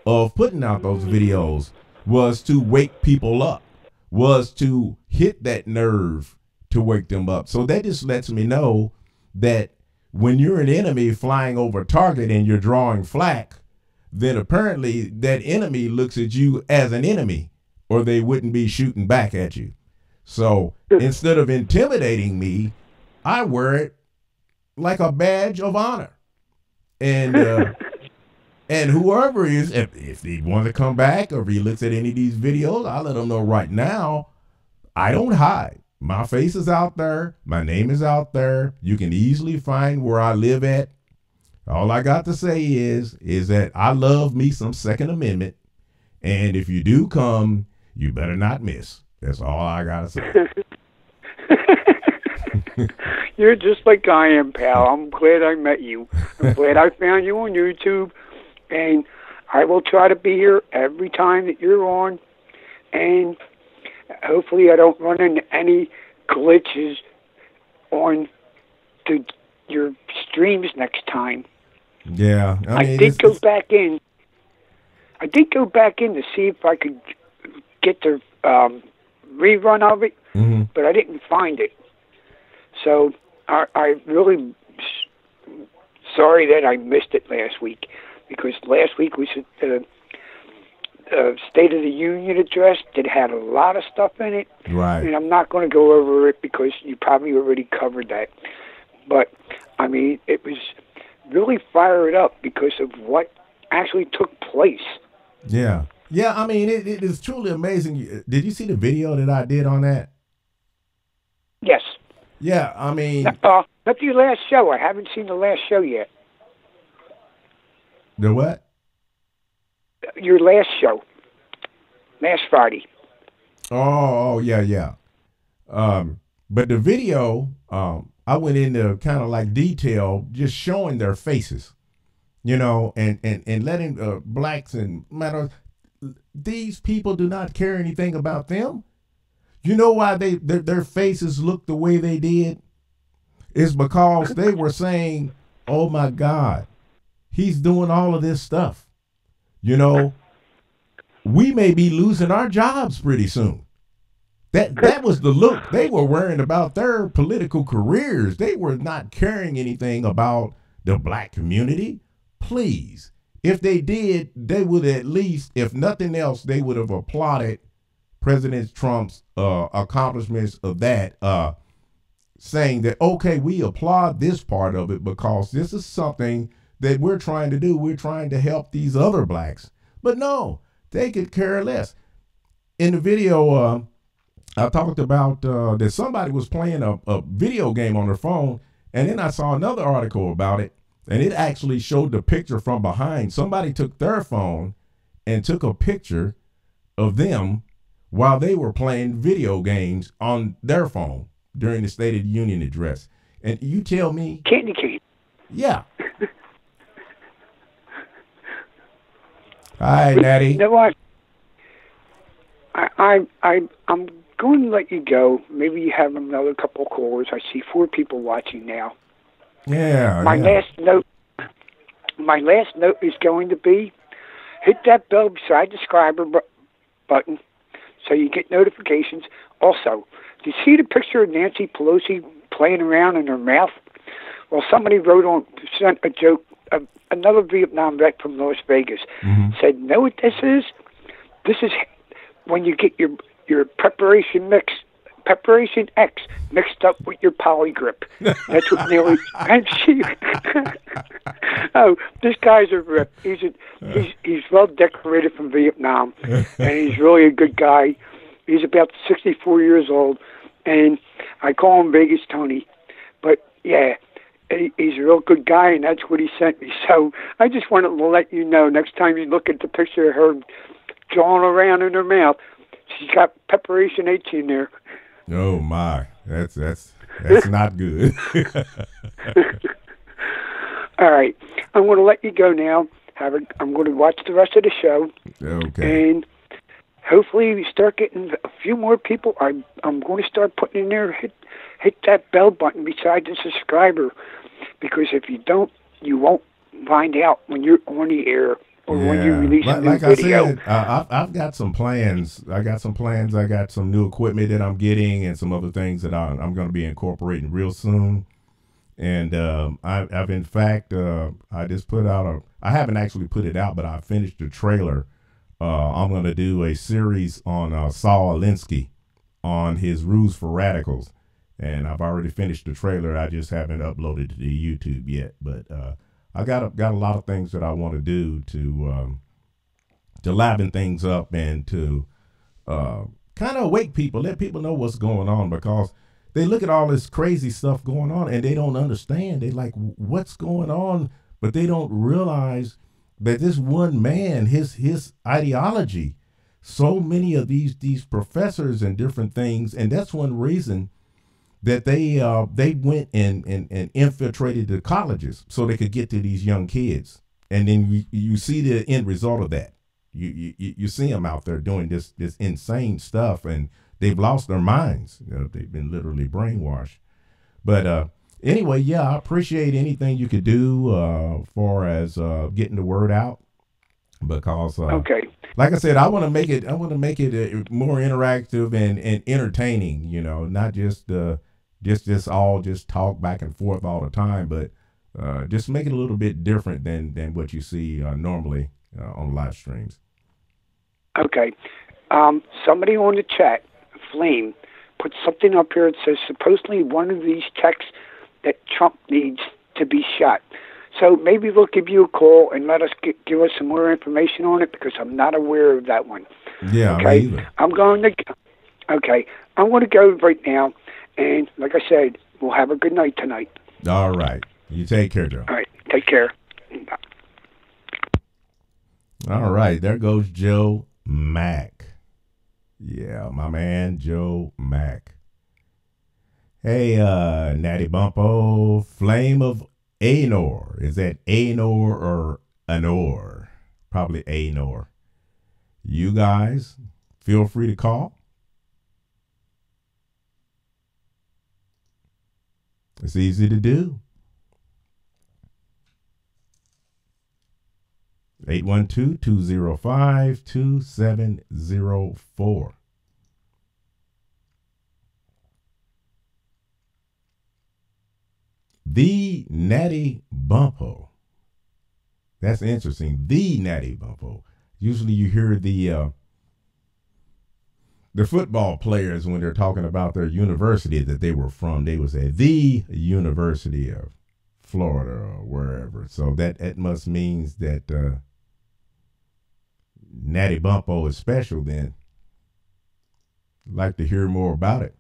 of putting out those videos, was to wake people up, was to hit that nerve to wake them up. So that just lets me know that when you're an enemy flying over a target and you're drawing flak, then apparently that enemy looks at you as an enemy, or they wouldn't be shooting back at you. So instead of intimidating me, I wear it like a badge of honor. And and whoever is, if he wants to come back, or if he looks at any of these videos, I'll let him know right now, I don't hide. My face is out there. My name is out there. You can easily find where I live at. All I got to say is that I love me some Second Amendment. And if you do come, you better not miss. That's all I got to say. You're just like I am, pal. I'm glad I met you. I'm glad I found you on YouTube. And I will try to be here every time that you're on. And hopefully I don't run into any glitches on your streams next time. Yeah, I mean, I did go back in. I did go back in to see if I could get the rerun of it, but I didn't find it. So I really sorry that I missed it last week, because last week was the State of the Union address that had a lot of stuff in it. Right. And I'm not going to go over it because you probably already covered that. But, I mean, it was really fired up because of what actually took place. Yeah. Yeah, I mean, it is truly amazing. Did you see the video that I did on that? Yes. Yeah, I mean... Not your last show. I haven't seen the last show yet. The what? Your last show. Last Friday. Oh, yeah. But the video, I went into kind of like detail, just showing their faces, you know, and letting blacks and matter. These people do not care anything about them. You know why their faces look the way they did? It's because they were saying, "Oh my God, he's doing all of this stuff." You know, we may be losing our jobs pretty soon. That was the look. They were worrying about their political careers. They were not caring anything about the black community. Please, if they did, they would at least, if nothing else, they would have applauded President Trump's accomplishments of that, saying that, okay, we applaud this part of it because this is something that we're trying to do. We're trying to help these other blacks. But no, they could care less. In the video, I talked about that somebody was playing a video game on their phone, and then I saw another article about it, and it actually showed the picture from behind. Somebody took their phone and took a picture of them while they were playing video games on their phone during the State of the Union address. And you tell me... Candy cane. Yeah. Hi, Natty. You know what? I'm going to let you go. Maybe you have another couple of callers. I see 4 people watching now. Yeah. My last note is going to be, hit that bell beside the subscriber button so you get notifications. Also, do you see the picture of Nancy Pelosi playing around in her mouth? Well, somebody sent a joke. Another Vietnam vet from Las Vegas said, "Know what this is? This is when you get your preparation X mixed up with your polygrip." That's what nearly. And she. Oh, this guy's a rip. He's well decorated from Vietnam, and he's really a good guy. He's about 64 years old, and I call him Vegas Tony. But yeah, he's a real good guy, and that's what he sent me. So I just wanted to let you know, next time you look at the picture of her jawing around in her mouth, she's got preparation H in there. Oh my, that's not good. All right, I'm going to let you go now. I'm going to watch the rest of the show. Okay. And hopefully we start getting a few more people. I'm going to start putting in there, hit that bell button beside the subscriber, because if you don't, you won't find out when you're on the air or when you release a new video. Like I said, I've got some plans. I got some new equipment that I'm getting and some other things that I'm going to be incorporating real soon. And I've in fact, I just put out I haven't actually put it out, but I finished the trailer. I'm going to do a series on Saul Alinsky on his Rules for Radicals. And I've already finished the trailer. I just haven't uploaded it to YouTube yet. But I got a lot of things that I want to do to liven things up and to kind of wake people, let people know what's going on, because they look at all this crazy stuff going on and they don't understand. They like, what's going on? But they don't realize that this one man, his ideology, so many of these professors and different things, and that's one reason that they went and infiltrated the colleges so they could get to these young kids. And then you see the end result of that. You see them out there doing this insane stuff and they've lost their minds. They've been literally brainwashed. But anyway, yeah, I appreciate anything you could do for as getting the word out, because Okay. like I said, I want to make it more interactive and entertaining. Not just all just talk back and forth all the time, but just make it a little bit different than what you see normally on live streams. Okay. Somebody on the chat, Flame, put something up here that says supposedly one of these texts that Trump needs to be shot. So maybe they'll give you a call and let us give us some more information on it, because I'm not aware of that one. Yeah, okay. Me either. I'm going to go right now, and like I said, we'll have a good night tonight. All right. You take care, Joe. All right. Take care. Bye. All right. There goes Joe Mack. Yeah, my man, Joe Mack. Hey, Natty Bumpo, Flame of Anor. Is that Anor or Anor? Probably Anor. You guys, feel free to call. It's easy to do. 812-205-2704. The Natty Bumpo. That's interesting. The Natty Bumpo. Usually you hear the football players, when they're talking about their university that they were from, they would say the University of Florida or wherever. So that must means that Natty Bumpo is special then. Like to hear more about it.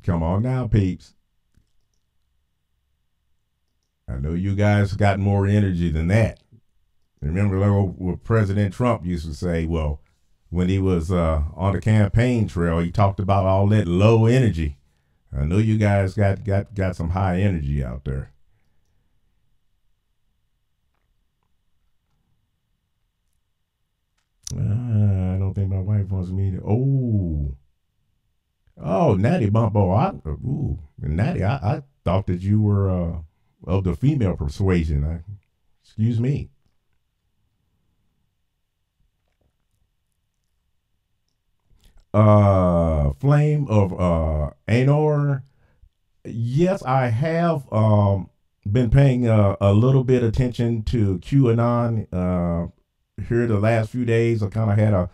Come on now, peeps. I know you guys got more energy than that. Remember what President Trump used to say? Well, when he was on the campaign trail, he talked about all that low energy. I know you guys got some high energy out there. I don't think my wife wants me to. Oh, Natty Bumpo. Natty, I thought that you were of the female persuasion. Excuse me. Flame of Anor. Yes, I have been paying a little bit attention to QAnon here the last few days. I kind of had a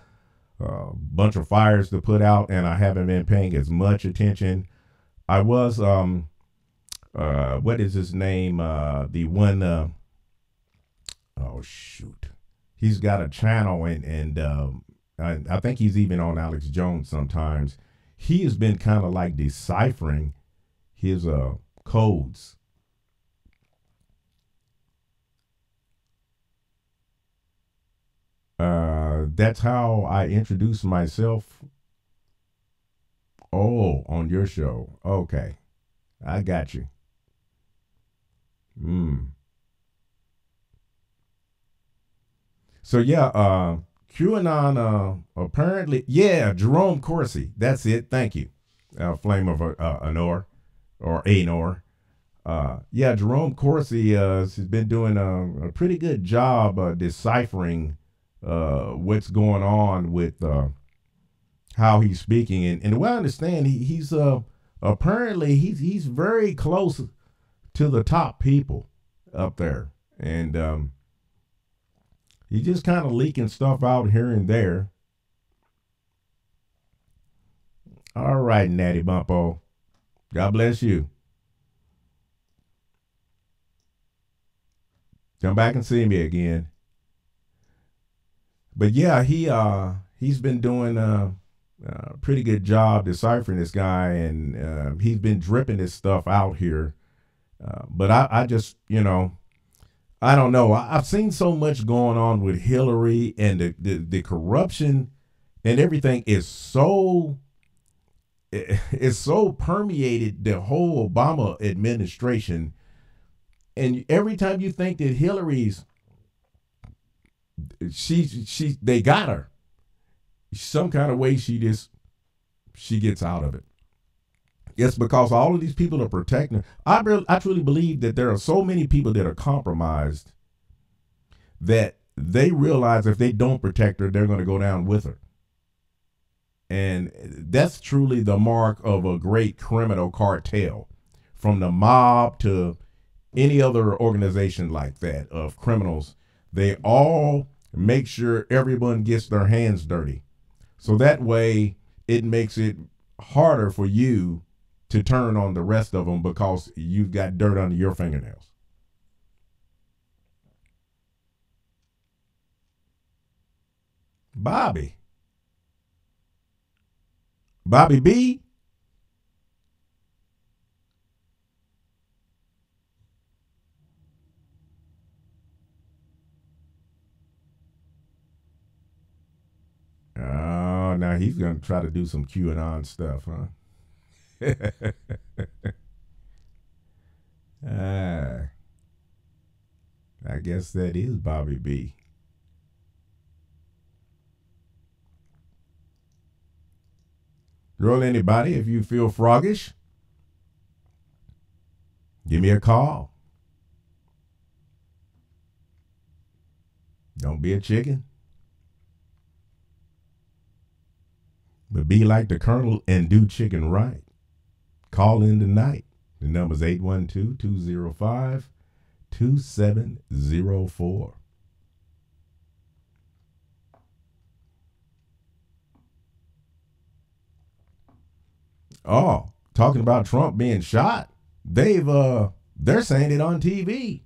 bunch of fires to put out, and I haven't been paying as much attention. I was what is his name? The one oh shoot. He's got a channel, and I think he's even on Alex Jones sometimes. He has been kind of like deciphering his codes. That's how I introduce myself. Oh, on your show. Okay. I got you. So yeah, QAnon apparently, yeah, Jerome Corsi. That's it. Thank you. Flame of Anor or Anor. Yeah, Jerome Corsi has been doing a pretty good job deciphering what's going on with how he's speaking, and the way I understand, he's apparently he's very close to the top people up there, and he's just kind of leaking stuff out here and there. All right, Natty Bumpo, God bless you. Come back and see me again. But yeah, he's been doing a pretty good job deciphering this guy, and he's been dripping this stuff out here. But I just, I don't know. I've seen so much going on with Hillary, and the corruption and everything is so it's so permeated the whole Obama administration. And every time you think that Hillary's, they got her, some kind of way she gets out of it. It's because all of these people are protecting her. I truly believe that there are so many people that are compromised that they realize if they don't protect her, they're going to go down with her. And that's truly the mark of a great criminal cartel, from the mob to any other organization like that of criminals. They all make sure everyone gets their hands dirty. So that way it makes it harder for you to turn on the rest of them because you've got dirt under your fingernails. Bobby B. Oh, now he's going to try to do some QAnon stuff, huh? I guess that is Bobby B. Roll anybody, if you feel froggish, give me a call. Don't be a chicken, but be like the Colonel and do chicken right. Call in tonight. The number's 812-205-2704. Oh, talking about Trump being shot. They're saying it on TV.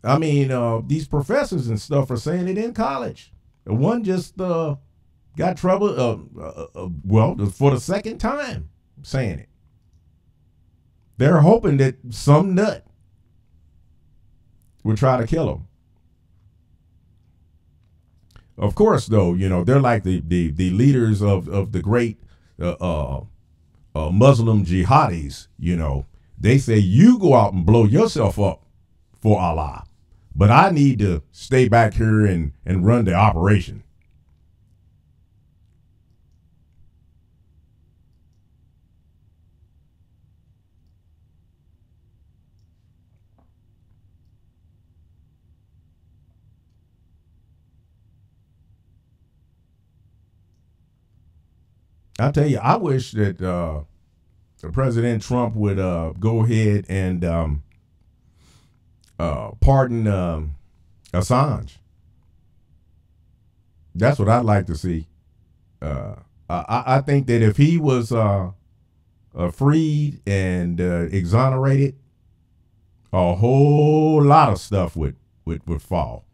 I mean, these professors and stuff are saying it in college. One just got trouble, for the second time saying it. They're hoping that some nut will try to kill him. Of course, though, they're like the leaders of the great Muslim jihadis. They say you go out and blow yourself up for Allah, but I need to stay back here and run the operation. I'll tell you, I wish that President Trump would go ahead and pardon Assange. That's what I'd like to see. I think that if he was freed and exonerated, a whole lot of stuff would fall.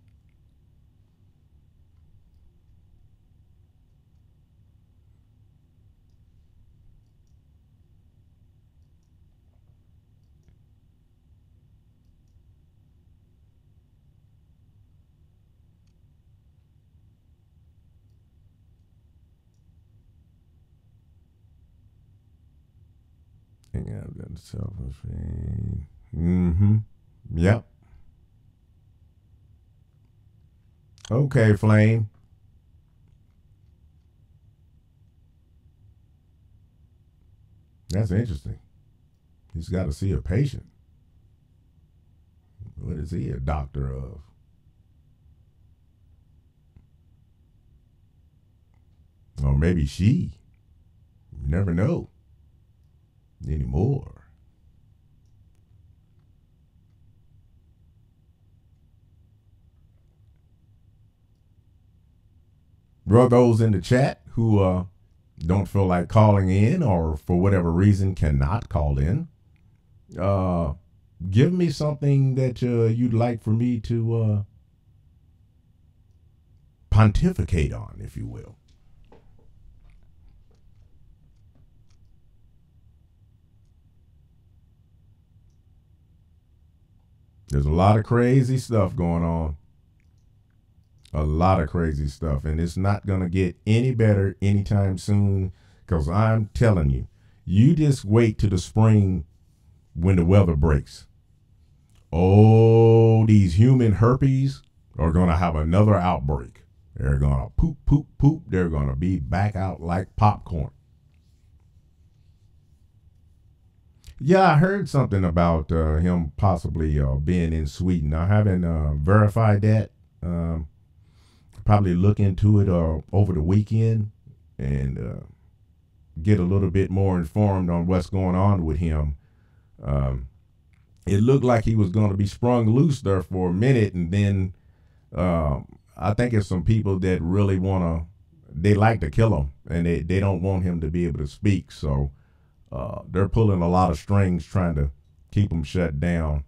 Mm-hmm. Yep. Okay, Flame. That's interesting. He's got to see a patient. What is he a doctor of? Or maybe she. You never know anymore. For those in the chat who don't feel like calling in or for whatever reason cannot call in, give me something that you'd like for me to pontificate on, if you will. There's a lot of crazy stuff going on. A lot of crazy stuff. And it's not going to get any better anytime soon, because I'm telling you, You just wait to the spring when the weather breaks. Oh, these human herpes are going to have another outbreak. They're going to poop, poop, poop. They're going to be back out like popcorn. Yeah, I heard something about him possibly being in Sweden. I haven't verified that. Probably look into it over the weekend and get a little bit more informed on what's going on with him. It looked like he was going to be sprung loose there for a minute, and then I think it's some people that really they like to kill him, and they don't want him to be able to speak. So they're pulling a lot of strings trying to keep him shut down.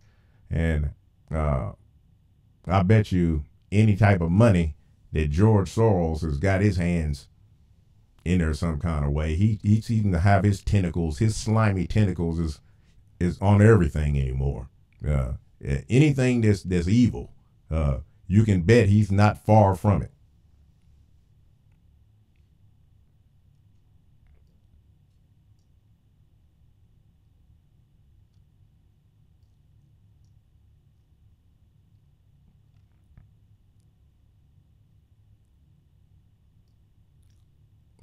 And I bet you any type of money that George Soros has got his hands in there some kind of way. He seems to have his tentacles, his slimy tentacles is on everything anymore. Anything that's evil, you can bet he's not far from it.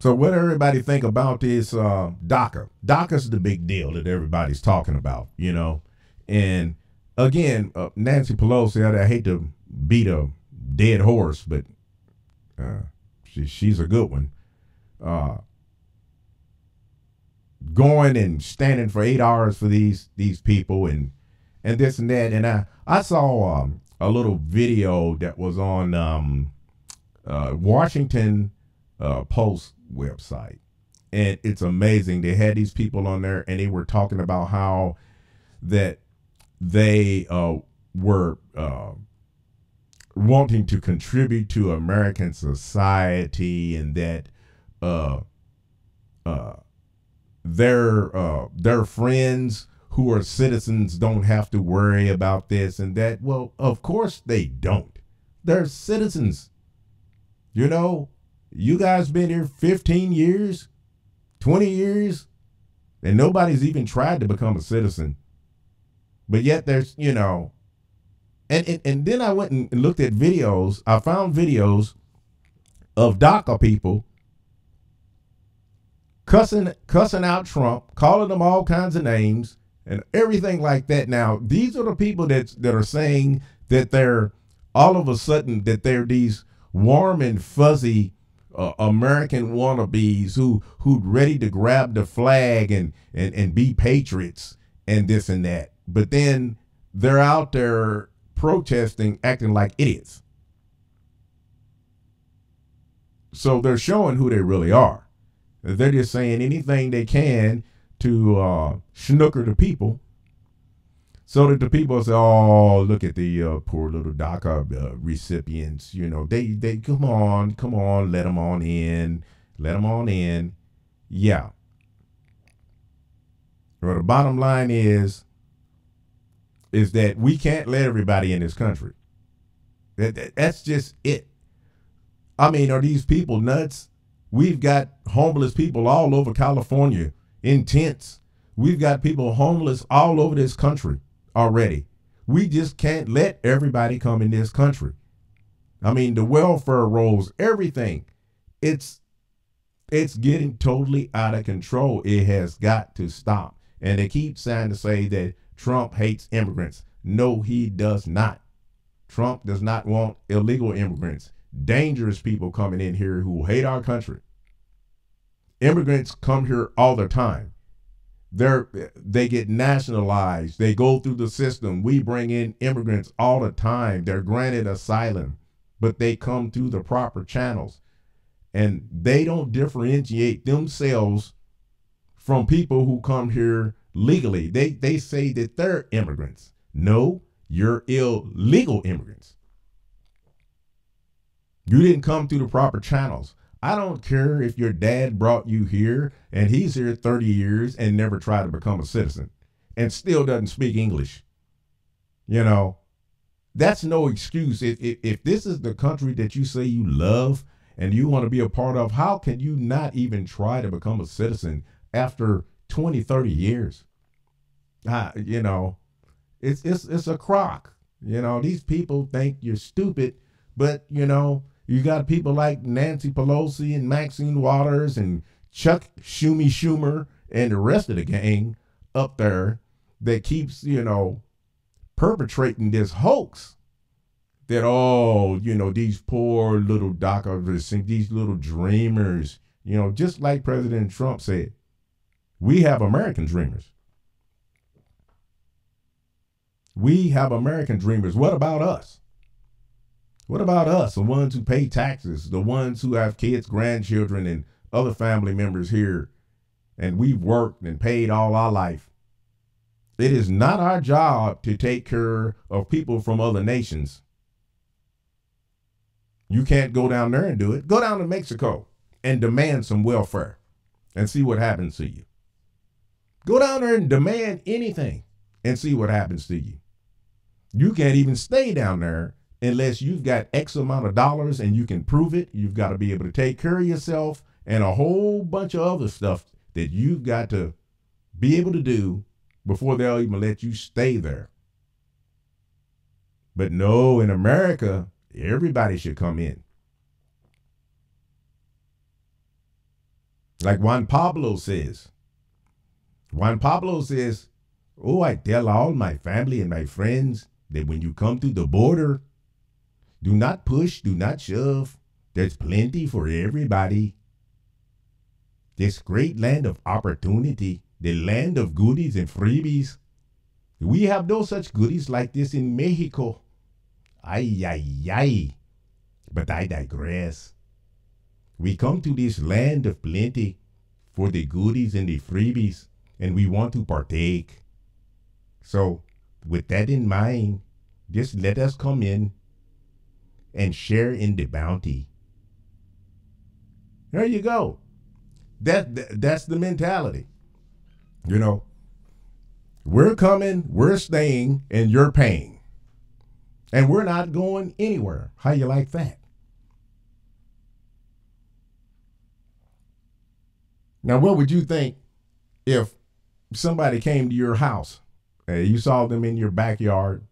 So what everybody think about this DACA? DACA's the big deal that everybody's talking about, you know. And again, Nancy Pelosi, I hate to beat a dead horse, but she's a good one. Going and standing for 8 hours for these people and this and that. And I saw a little video that was on Washington Post website, and it's amazing. They had these people on there, and they were talking about how that they were wanting to contribute to American society, and that their friends who are citizens don't have to worry about this and that. Well, of course they don't. They're citizens. You know, you guys been here 15 years, 20 years, and nobody's even tried to become a citizen. But yet there's, you know, and then I went and looked at videos. I found videos of DACA people cussing out Trump, calling them all kinds of names and everything like that. Now, these are the people that are saying that they're all of a sudden that they're these warm and fuzzy American wannabes who's ready to grab the flag and be patriots and this and that. But then they're out there protesting, acting like idiots. So they're showing who they really are. They're just saying anything they can to snooker the people, so that the people say, "Oh, look at the poor little DACA recipients." You know, they come on, let them on in. Yeah. Well, the bottom line is that we can't let everybody in this country. That's just it. I mean, are these people nuts? We've got homeless people all over California in tents. We've got people homeless all over this country already. We just can't let everybody come in this country. I mean, the welfare rolls, everything. It's getting totally out of control. It has got to stop. And they keep trying to say that Trump hates immigrants. No, he does not. Trump does not want illegal immigrants, dangerous people coming in here who hate our country. Immigrants come here all the time. They get nationalized. They go through the system. We bring in immigrants all the time. They're granted asylum, but they come through the proper channels. And they don't differentiate themselves from people who come here legally. They say that they're immigrants. No, you're illegal immigrants. You didn't come through the proper channels. I don't care if your dad brought you here and he's here 30 years and never tried to become a citizen and still doesn't speak English. You know, that's no excuse. If this is the country that you say you love and you want to be a part of, how can you not even try to become a citizen after 20, 30 years. You know, it's a crock. You know, these people think you're stupid, but, you know, you got people like Nancy Pelosi and Maxine Waters and Chuck Schumer and the rest of the gang up there that keeps, you know, perpetrating this hoax that, oh, you know, these poor little doctors, these little dreamers, you know, just like President Trump said, we have American dreamers. We have American dreamers. What about us? What about us, the ones who pay taxes, the ones who have kids, grandchildren, and other family members here, and we've worked and paid all our life? It is not our job to take care of people from other nations. You can't go down there and do it. Go down to Mexico and demand some welfare and see what happens to you. Go down there and demand anything and see what happens to you. You can't even stay down there unless you've got X amount of dollars and you can prove it. You've got to be able to take care of yourself and a whole bunch of other stuff that you've got to be able to do before they'll even let you stay there. But no, in America, everybody should come in. Like Juan Pablo says, oh, I tell all my family and my friends that when you come to the border, do not push, do not shove. There's plenty for everybody. This great land of opportunity, the land of goodies and freebies. We have no such goodies like this in Mexico. Ay, ay, ay. But I digress. We come to this land of plenty for the goodies and the freebies, and we want to partake. So, with that in mind, just let us come in and share in the bounty. There you go. That's the mentality. You know, we're coming, we're staying, and you're paying. And we're not going anywhere. How you like that? Now, what would you think if somebody came to your house and you saw them in your backyard,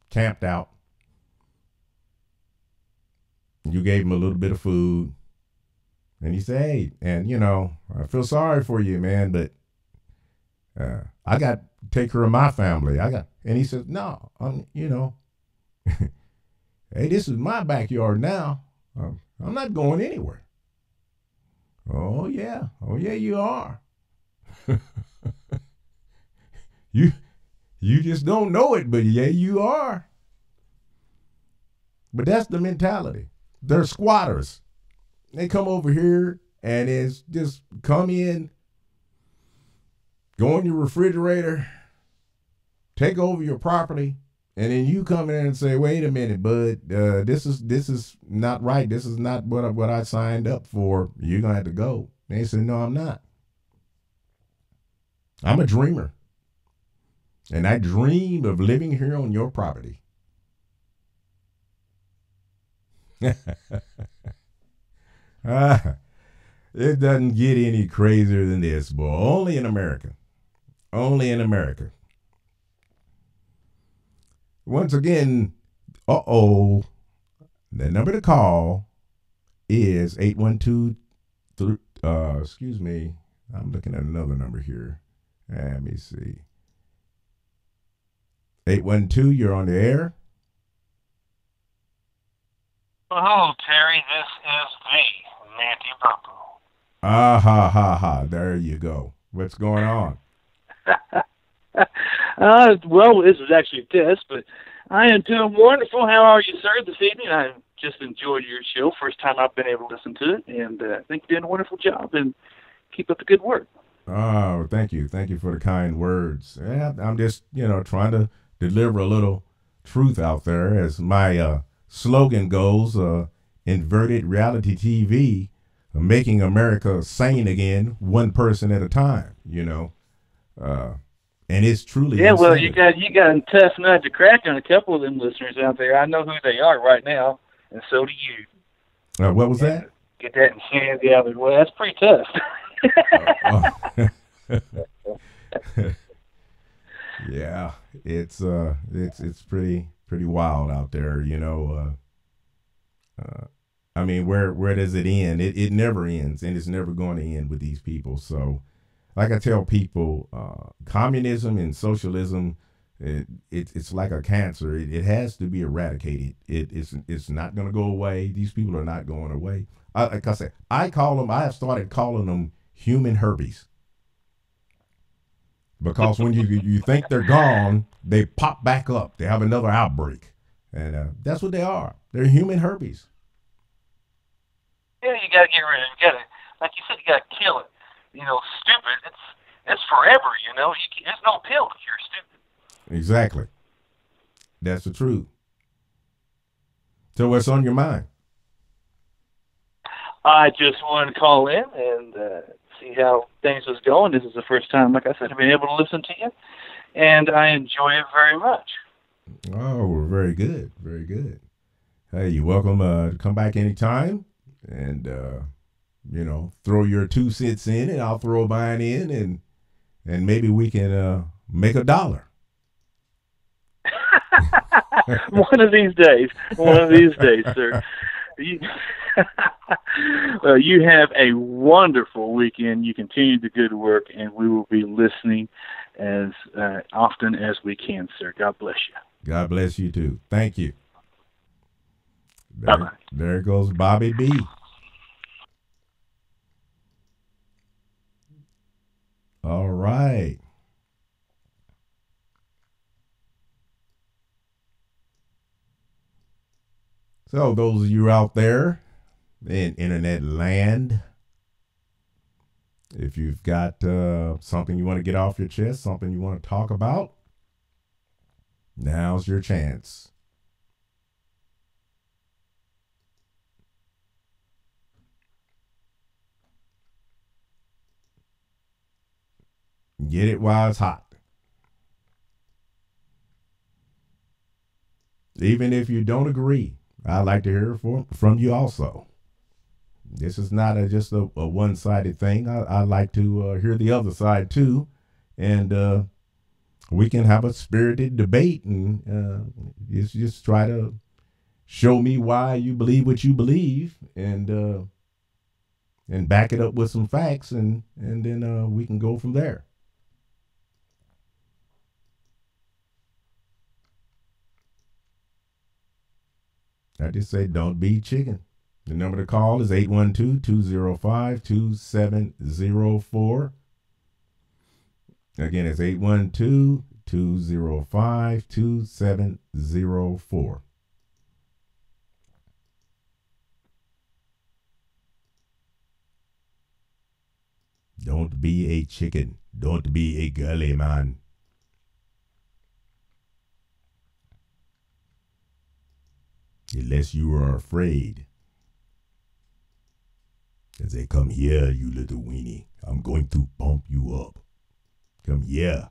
camped out, you gave them a little bit of food, and you say, hey, and you know, I feel sorry for you, man, but I got to take care of my family. And he says, no, you know, hey, this is my backyard now. I'm not going anywhere. Oh yeah, you are. you just don't know it, but yeah, you are. But that's the mentality. They're squatters. They come over here and it's just come in, go in your refrigerator, take over your property, and then you come in and say, wait a minute, bud, this is not right. This is not what I signed up for. You're going to have to go. And they say, no, I'm not. I'm a dreamer. And I dream of living here on your property. It doesn't get any crazier than this, boy. Only in America. Only in America. Once again, the number to call is 812, excuse me, I'm looking at another number here. Let me see. 812, you're on the air. Hello, Terry. This is the Nancy Purple. There you go. What's going on? Well, this is actually a test, but I am doing wonderful. How are you, sir, this evening? I just enjoyed your show. First time I've been able to listen to it, and I think you're doing a wonderful job, and keep up the good work. Oh, thank you. Thank you for the kind words. Yeah, I'm just, trying to deliver a little truth out there, as my slogan goes, inverted reality TV, making America sane again, one person at a time, and it's truly yeah. Well, insane. you got a tough nut to crack on a couple of them listeners out there. I know who they are right now, and so do you. What was that? Get that insanity out of the way. That's pretty tough. Yeah, it's pretty wild out there, you know. I mean, where does it end? It never ends, and it's never going to end with these people. So, like I tell people, communism and socialism, it's like a cancer. It has to be eradicated. It's not going to go away. These people are not going away. Like I said, I have started calling them human herpes. Because when you think they're gone, they pop back up. They have another outbreak. And that's what they are. They're human herpes. Yeah, you gotta get rid of it. You gotta, like you said, you gotta kill it. You know, stupid. It's forever. You know, there's no pill to cure stupid. Exactly. That's the truth. So what's on your mind? I just wanted to call in and see how things was going. This is the first time, like I said, I've been able to listen to you, and I enjoy it very much. Oh, we're very good. Very good. Hey, you're welcome to come back anytime and, you know, throw your 2 cents in and I'll throw mine in and maybe we can make $1. One of these days, sir. You have a wonderful weekend. You continue the good work, and we will be listening as often as we can, sir. God bless you. God bless you, too. Thank you. Bye-bye. There goes Bobby B. All right. So those of you out there in internet land, if you've got something you want to get off your chest, something you want to talk about, now's your chance. Get it while it's hot. Even if you don't agree, I'd like to hear from you also. This is not just a one-sided thing. I like to hear the other side too. And we can have a spirited debate and just try to show me why you believe what you believe and back it up with some facts and then we can go from there. I just say don't be chicken. The number to call is 812-205-2704. Again, it's 812-205-2704. Don't be a chicken. Don't be a girly man. Unless you are afraid. As they come here, you little weenie. I'm going to pump you up. Come here.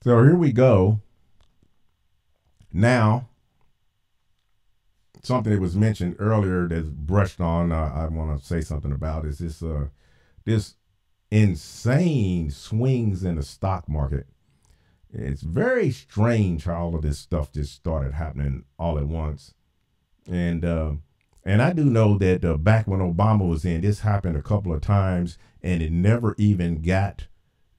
So here we go. Now, something that was mentioned earlier that's brushed on, I want to say something about is this insane swings in the stock market. It's very strange how all of this stuff just started happening all at once. And I do know that back when Obama was in, this happened a couple of times, and it never even got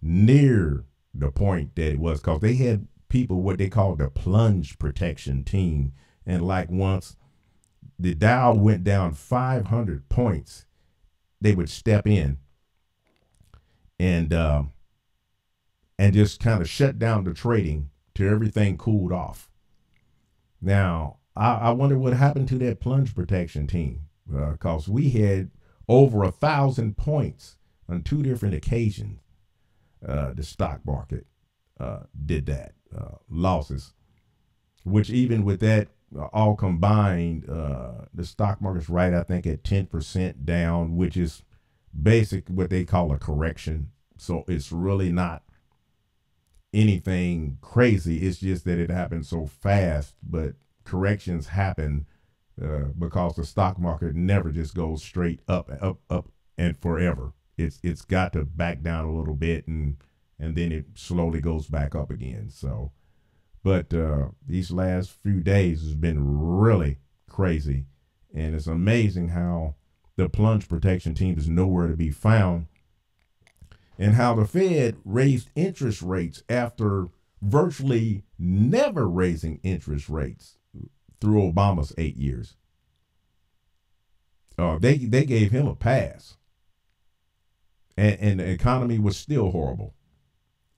near the point that it was, because they had people, what they call the plunge protection team. And like once the Dow went down 500 points, they would step in and just kind of shut down the trading till everything cooled off. Now, I wonder what happened to that plunge protection team, because we had over 1,000 points on 2 different occasions. The stock market did that. Losses, which even with that all combined, the stock market's right, I think, at 10% down, which is basic what they call a correction So it's really not anything crazy. It's just that it happened so fast, but corrections happen because the stock market never just goes straight up, up, up, and forever. It's got to back down a little bit, and then it slowly goes back up again. So, but these last few days has been really crazy, and it's amazing how the plunge protection team is nowhere to be found, and how the Fed raised interest rates after virtually never raising interest rates through Obama's 8 years. They gave him a pass, and the economy was still horrible.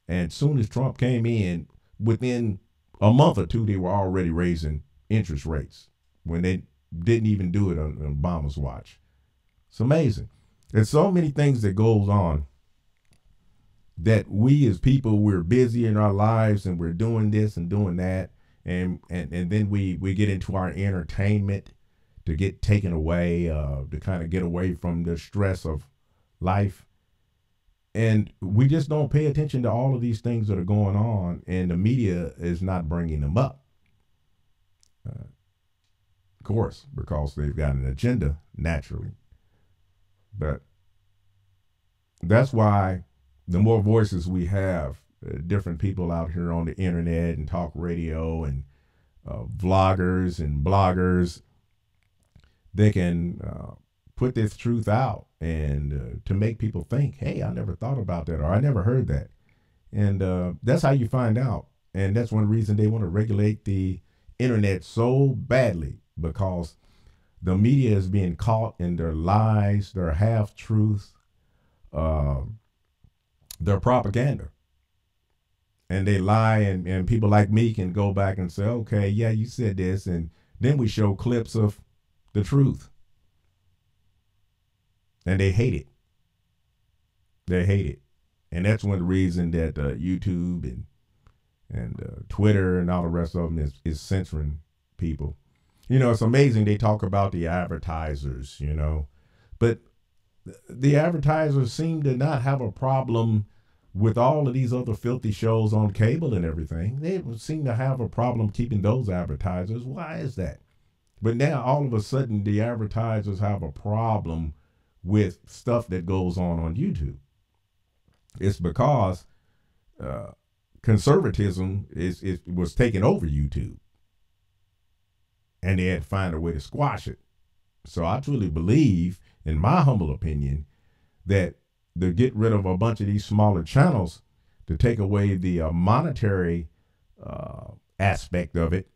And soon as Trump came in, within a month or two, they were already raising interest rates when they didn't even do it on Obama's watch. It's amazing. There's so many things that goes on that we as people, we're busy in our lives and we're doing this and doing that. And then we get into our entertainment to get taken away, to kind of get away from the stress of life. And we just don't pay attention to all of these things that are going on, and the media is not bringing them up. Of course, because they've got an agenda, naturally. But that's why the more voices we have, different people out here on the internet and talk radio and vloggers and bloggers, they can put this truth out and to make people think, hey, I never thought about that, or I never heard that. And that's how you find out. And that's one reason they want to regulate the internet so badly, because the media is being caught in their lies, their half-truths, their propaganda. And they lie, and people like me can go back and say, okay, yeah, you said this. And then we show clips of the truth. And they hate it. They hate it. And that's one reason that YouTube and Twitter and all the rest of them is censoring people. You know, it's amazing they talk about the advertisers, you know, but the advertisers seem to not have a problem with all of these other filthy shows on cable and everything. They seem to have a problem keeping those advertisers. Why is that? But now all of a sudden the advertisers have a problem with stuff that goes on YouTube. It's because conservatism was taking over YouTube, and they had to find a way to squash it. So I truly believe, in my humble opinion, that to get rid of a bunch of these smaller channels, to take away the monetary aspect of it,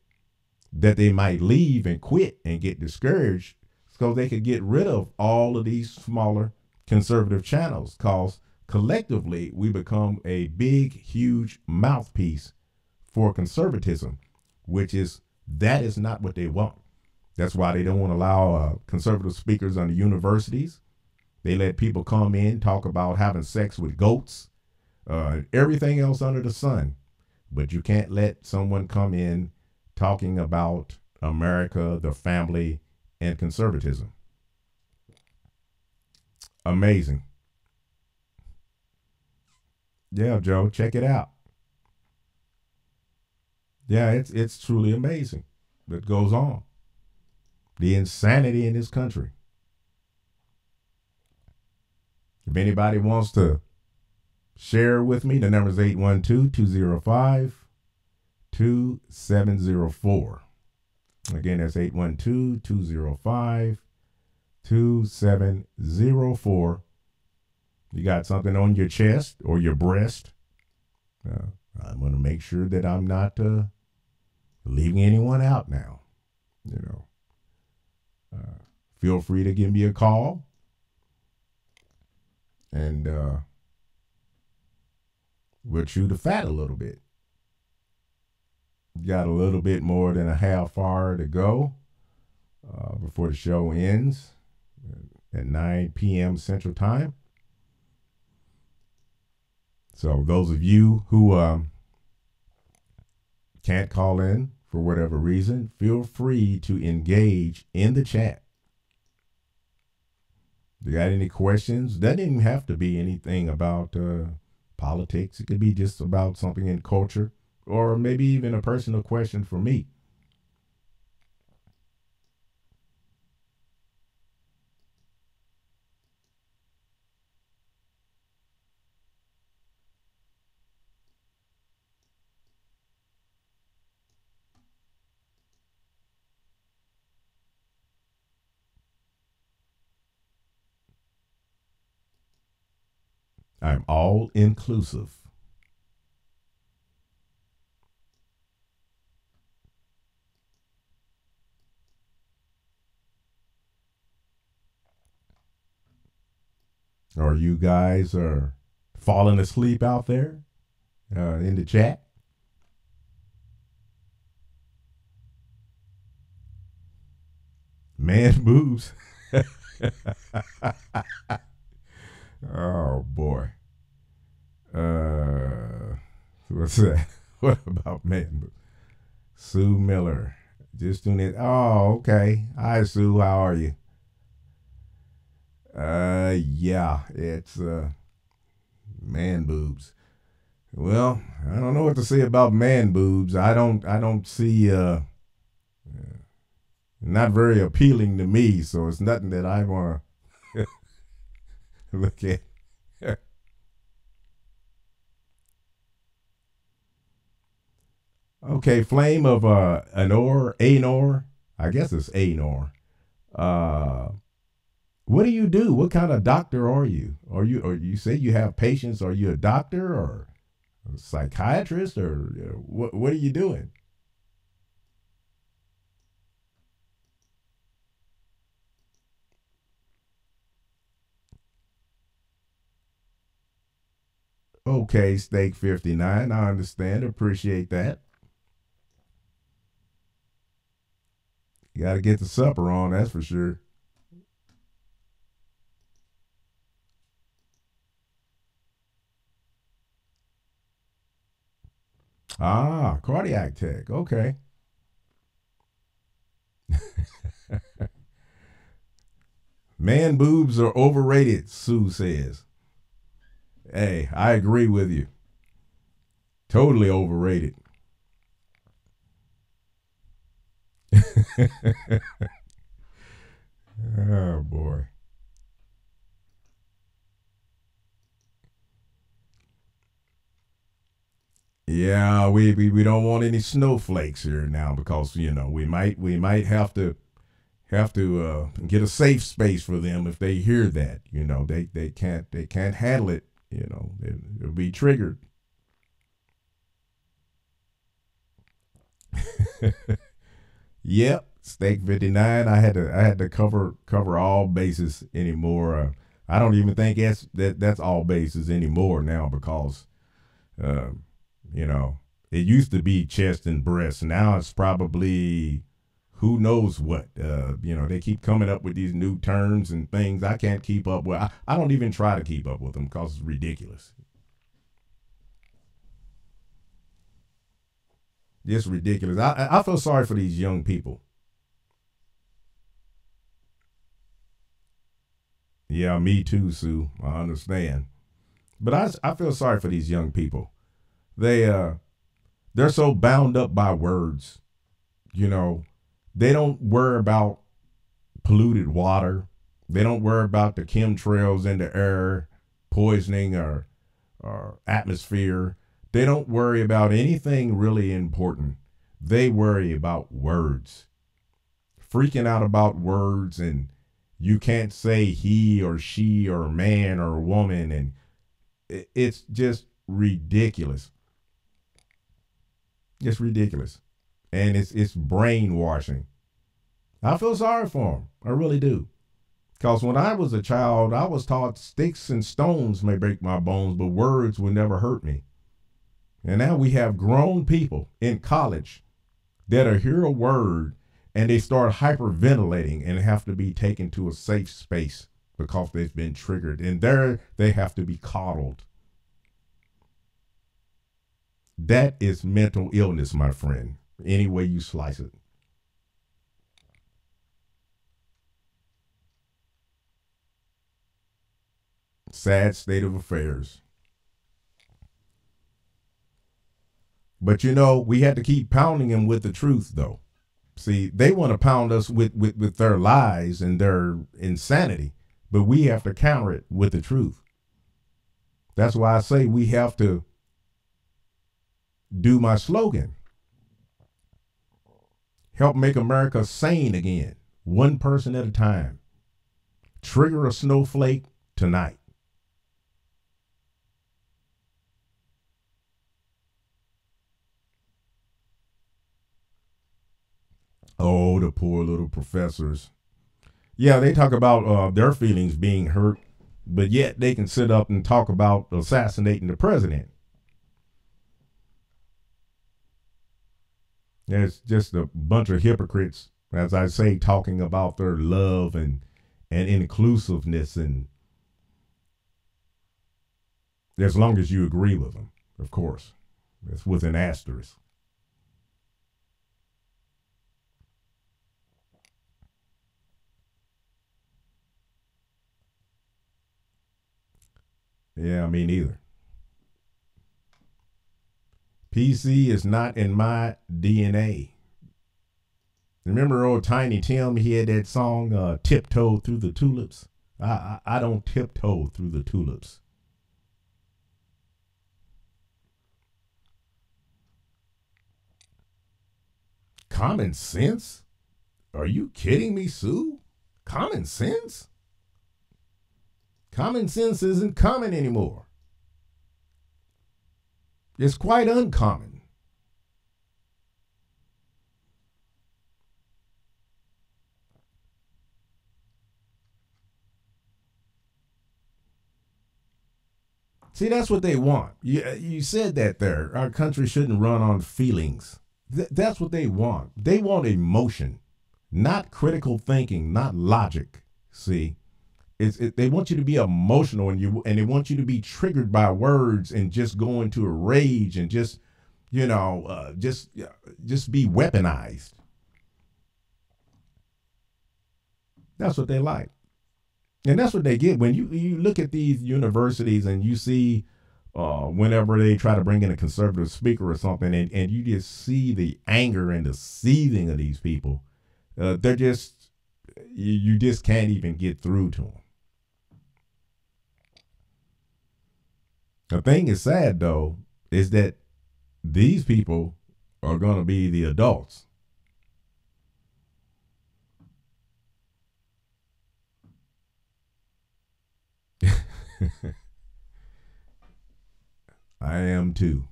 that they might leave and quit and get discouraged, so they could get rid of all of these smaller conservative channels, because collectively we become a big, huge mouthpiece for conservatism, that is not what they want. That's why they don't want to allow conservative speakers on the universities. They let people come in, talk about having sex with goats, everything else under the sun. But you can't let someone come in talking about America, the family, and conservatism. Amazing. Yeah, Joe, check it out. Yeah, it's truly amazing what goes on. The insanity in this country. If anybody wants to share with me, the number is 812-205-2704. Again, that's 812-205-2704. You got something on your chest or your breast? I'm going to make sure that I'm not leaving anyone out now. You know, feel free to give me a call, and we'll chew the fat a little bit. Got a little bit more than a half hour to go before the show ends at 9 p.m. Central Time. So those of you who can't call in for whatever reason, feel free to engage in the chat. You got any questions? Doesn't even have to be anything about politics. It could be just about something in culture, or maybe even a personal question for me. I'm all inclusive. Or you guys are falling asleep out there in the chat? Man boobs. Oh boy. What's that? What about man boobs? Sue Miller. Just doing it. Oh, okay. Hi Sue, how are you? Yeah, it's man boobs. Well, I don't know what to say about man boobs. I don't see not very appealing to me, so it's nothing that I want to look at. Okay, Flame of Anor. I guess it's Anor. What do you do? What kind of doctor are you? Or you say you have patients? Are you a doctor or a psychiatrist or what are you doing? Okay, Steak 59. I understand. Appreciate that. You got to get the supper on, that's for sure. Ah, cardiac tech. Okay. Man boobs are overrated, Sue says. Hey, I agree with you. Totally overrated. Oh boy. Yeah, we don't want any snowflakes here now because we might have to get a safe space for them if they hear that. They can't handle it. They'll be triggered. Yep, Steak 59. I had to cover all bases anymore. I don't even think that's all bases anymore now because uh, it used to be chest and breast. Now it's probably who knows what. They keep coming up with these new terms and things I can't keep up with. I don't even try to keep up with them because it's ridiculous. Just ridiculous. I feel sorry for these young people. Yeah, me too, Sue. I understand. But I feel sorry for these young people. They're so bound up by words. You know, they don't worry about polluted water. They don't worry about the chemtrails in the air, poisoning or atmosphere. They don't worry about anything really important. They worry about words. Freaking out about words, and you can't say he or she or man or woman, and it's just ridiculous. It's ridiculous. And it's brainwashing. I feel sorry for them. I really do. Because when I was a child, I was taught sticks and stones may break my bones, but words will never hurt me. And now we have grown people in college that hear a word and they start hyperventilating and have to be taken to a safe space because they've been triggered. And there they have to be coddled. That is mental illness, my friend, any way you slice it. Sad state of affairs. But you know, we had to keep pounding them with the truth, though. See, they want to pound us with their lies and their insanity, but we have to counter it with the truth. That's why I say we have to do my slogan. Help make America sane again, one person at a time. Trigger a snowflake tonight. Oh, the poor little professors. Yeah, they talk about their feelings being hurt, but yet they can sit up and talk about assassinating the president. It's just a bunch of hypocrites, as I say, talking about their love and inclusiveness, and as long as you agree with them, of course. It's with an asterisk. Yeah, me neither. PC is not in my DNA. Remember old Tiny Tim? He had that song, Tiptoe Through the Tulips. I don't tiptoe through the tulips. Common sense? Are you kidding me, Sue? Common sense? Common sense isn't common anymore. It's quite uncommon. See, that's what they want. You said that there. Our country shouldn't run on feelings. That's what they want. They want emotion, not critical thinking, not logic. See? They want you to be emotional, and they want you to be triggered by words and just go into a rage and just be weaponized. That's what they like. And that's what they get when you look at these universities and you see whenever they try to bring in a conservative speaker or something, and you just see the anger and the seething of these people. They're just, you just can't even get through to them. The thing is sad, though, is that these people are going to be the adults. I am too.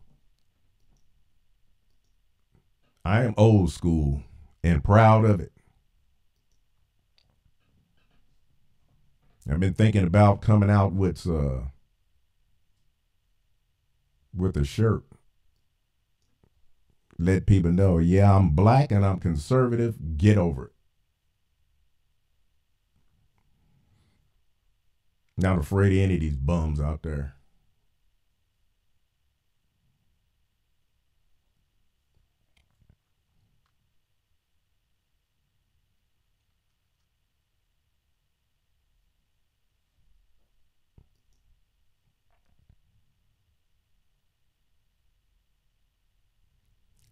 I am old school and proud of it. I've been thinking about coming out with a shirt. Let people know, yeah, I'm black and I'm conservative. Get over it. Not afraid of any of these bums out there.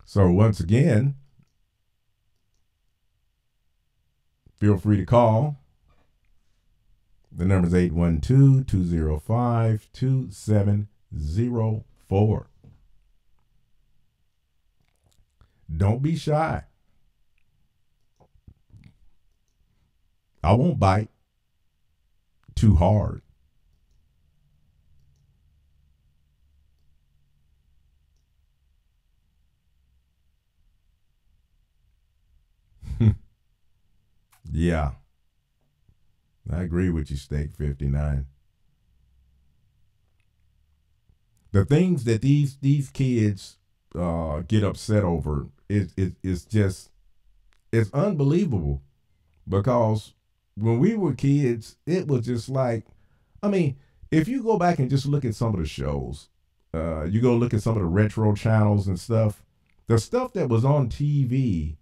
So once again, feel free to call. The number is 812-205-2704. Don't be shy. I won't bite too hard. Yeah. I agree with you, Steak 59. The things that these kids get upset over is just, it's unbelievable, because when we were kids, it was just like, I mean, if you go back and just look at some of the shows, you go look at some of the retro channels and stuff, the stuff that was on TV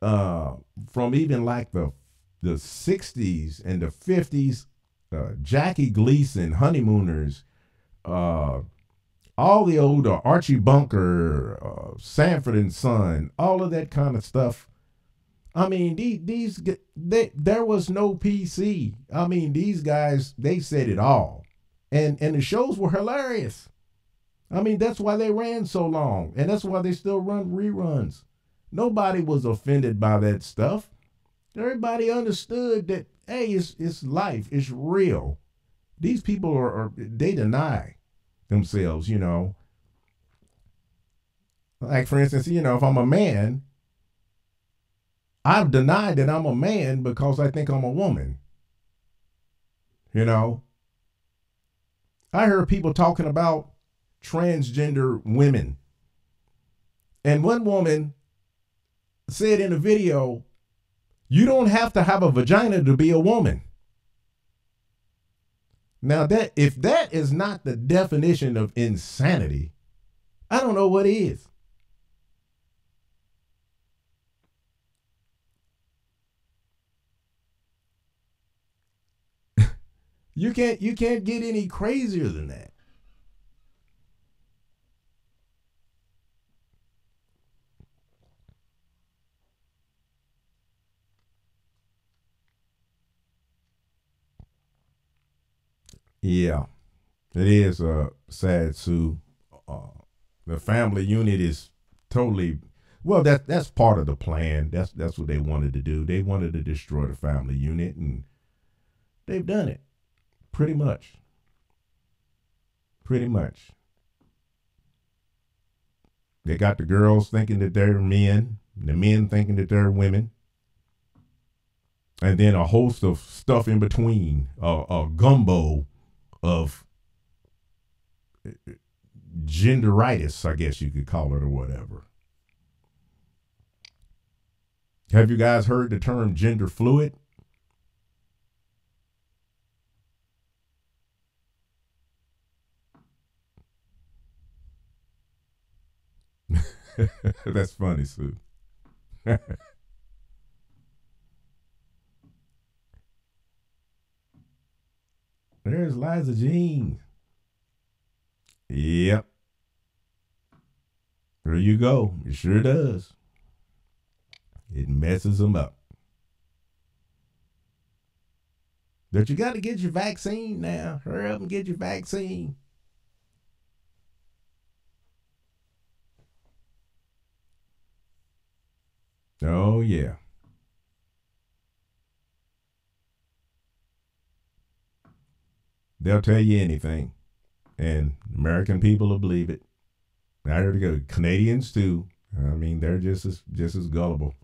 from even like the 60s and the 50s Jackie Gleason, Honeymooners, all the old Archie Bunker, Sanford and Son, all of that kind of stuff. I mean, there was no PC. I mean, these guys, they said it all. And the shows were hilarious. I mean, that's why they ran so long. And that's why they still run reruns. Nobody was offended by that stuff. Everybody understood that, hey, it's life. It's real. These people they deny themselves, you know. Like, for instance, you know, if I'm a man, I've denied that I'm a man because I think I'm a woman. You know, I heard people talking about transgender women. And one woman said in a video, you don't have to have a vagina to be a woman. Now, if that is not the definition of insanity, I don't know what is. You can't get any crazier than that. Yeah, it is sad, Sue. The family unit is totally, well, that's part of the plan. That's what they wanted to do. They wanted to destroy the family unit, and they've done it. Pretty much. They got the girls thinking that they're men, the men thinking that they're women, and then a host of stuff in between, a gumbo of genderitis, I guess you could call it, or whatever. Have you guys heard the term gender fluid? That's funny, Sue. There's Liza Jean. Yep. There you go. It sure does. It messes them up. But you got to get your vaccine now. Hurry up and get your vaccine. Oh, yeah. They'll tell you anything. And American people will believe it. I heard to go. Canadians, too. I mean, they're just as gullible.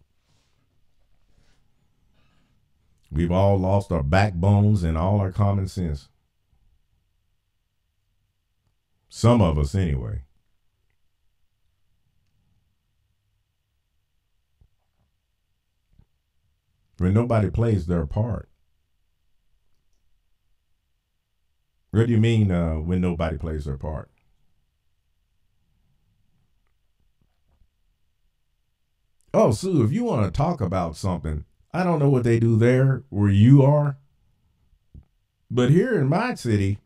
We've all lost our backbones and all our common sense. Some of us, anyway. When nobody plays their part. What do you mean when nobody plays their part? Oh, Sue, if you want to talk about something, I don't know what they do there where you are, but here in my city,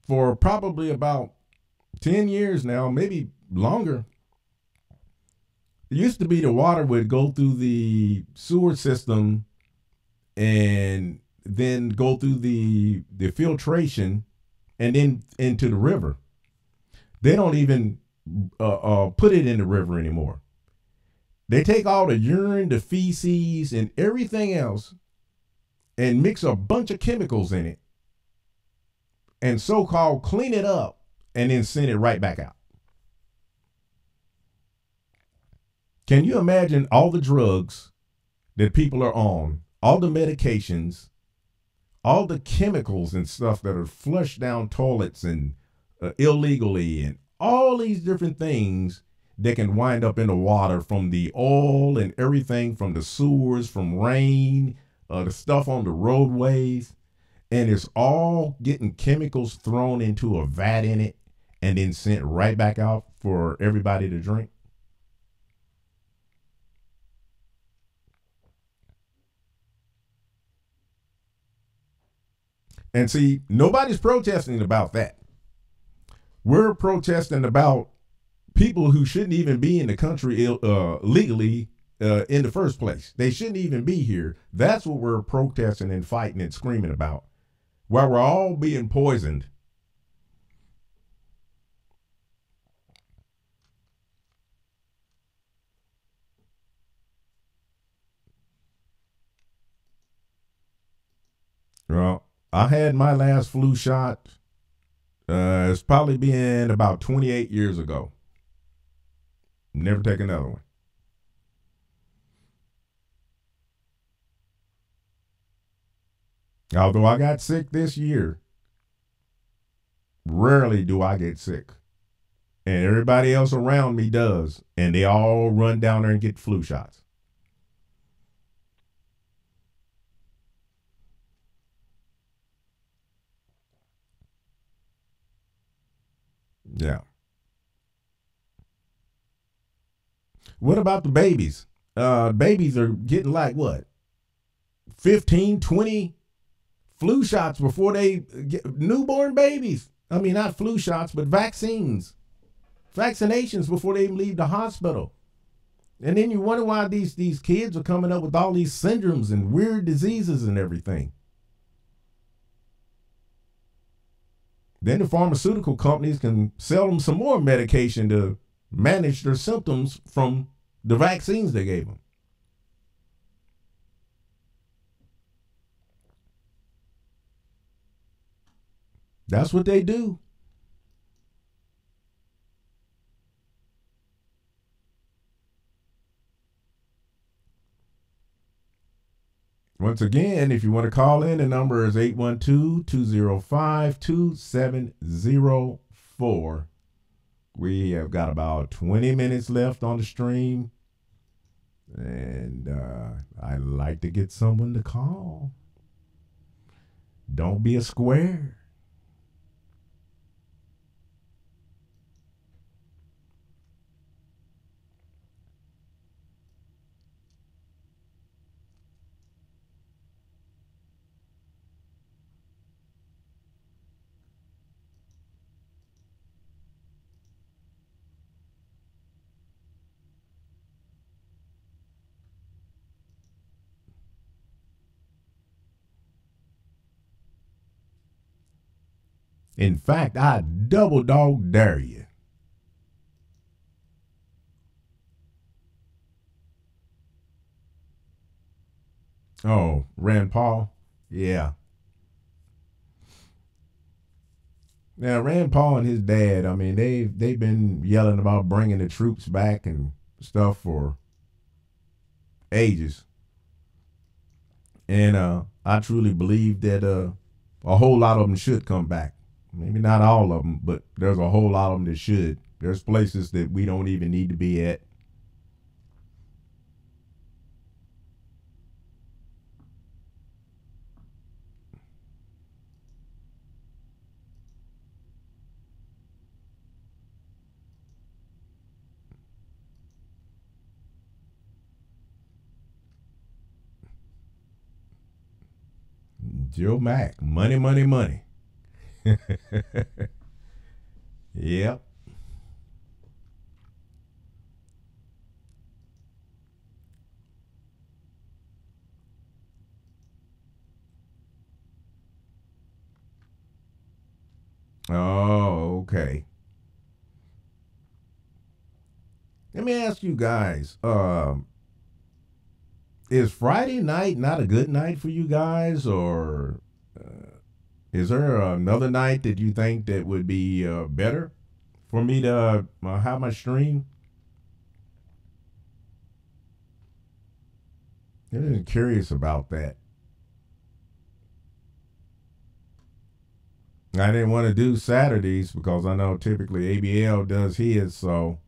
for probably about 10 years now, maybe longer, it used to be the water would go through the sewer system and then go through the filtration and then into the river. They don't even put it in the river anymore. They take all the urine, the feces, and everything else and mix a bunch of chemicals in it and so-called clean it up and then send it right back out. Can you imagine all the drugs that people are on, all the medications, all the chemicals and stuff that are flushed down toilets and illegally, and all these different things that can wind up in the water from the oil and everything, from the sewers, from rain, the stuff on the roadways, and it's all getting chemicals thrown into a vat in it and then sent right back out for everybody to drink? And see, nobody's protesting about that. We're protesting about people who shouldn't even be in the country legally in the first place. They shouldn't even be here. That's what we're protesting and fighting and screaming about. While we're all being poisoned. Well, I had my last flu shot. It's probably been about 28 years ago. Never take another one. Although I got sick this year, rarely do I get sick. And everybody else around me does. And they all run down there and get flu shots. Yeah. What about the babies? Babies are getting like what? 15, 20 flu shots before they get newborn babies. I mean, not flu shots, but vaccinations before they even leave the hospital. And then you wonder why these kids are coming up with all these syndromes and weird diseases and everything. Then the pharmaceutical companies can sell them some more medication to manage their symptoms from the vaccines they gave them. That's what they do. Once again, if you want to call in, the number is 812-205-2704. We have got about 20 minutes left on the stream. And I'd like to get someone to call. Don't be a square. In fact, I double dog dare you. Oh, Rand Paul? Yeah. Now, Rand Paul and his dad, I mean, they've been yelling about bringing the troops back and stuff for ages. And I truly believe that a whole lot of them should come back. Maybe not all of them, but there's a whole lot of them that should. There's places that we don't even need to be at. Joe Mack, money, money, money. Yep. Oh, okay. Let me ask you guys, is Friday night not a good night for you guys, or is there another night that you think that would be better for me to have my stream? I'm curious about that. I didn't want to do Saturdays because I know typically ABL does his, so.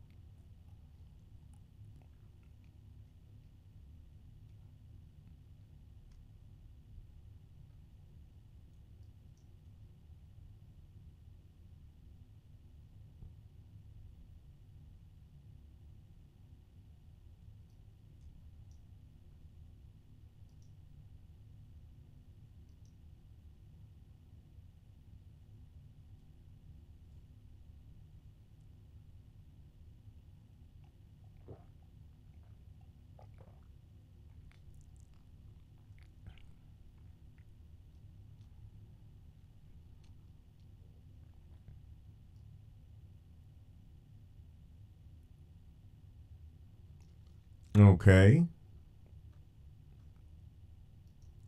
Okay.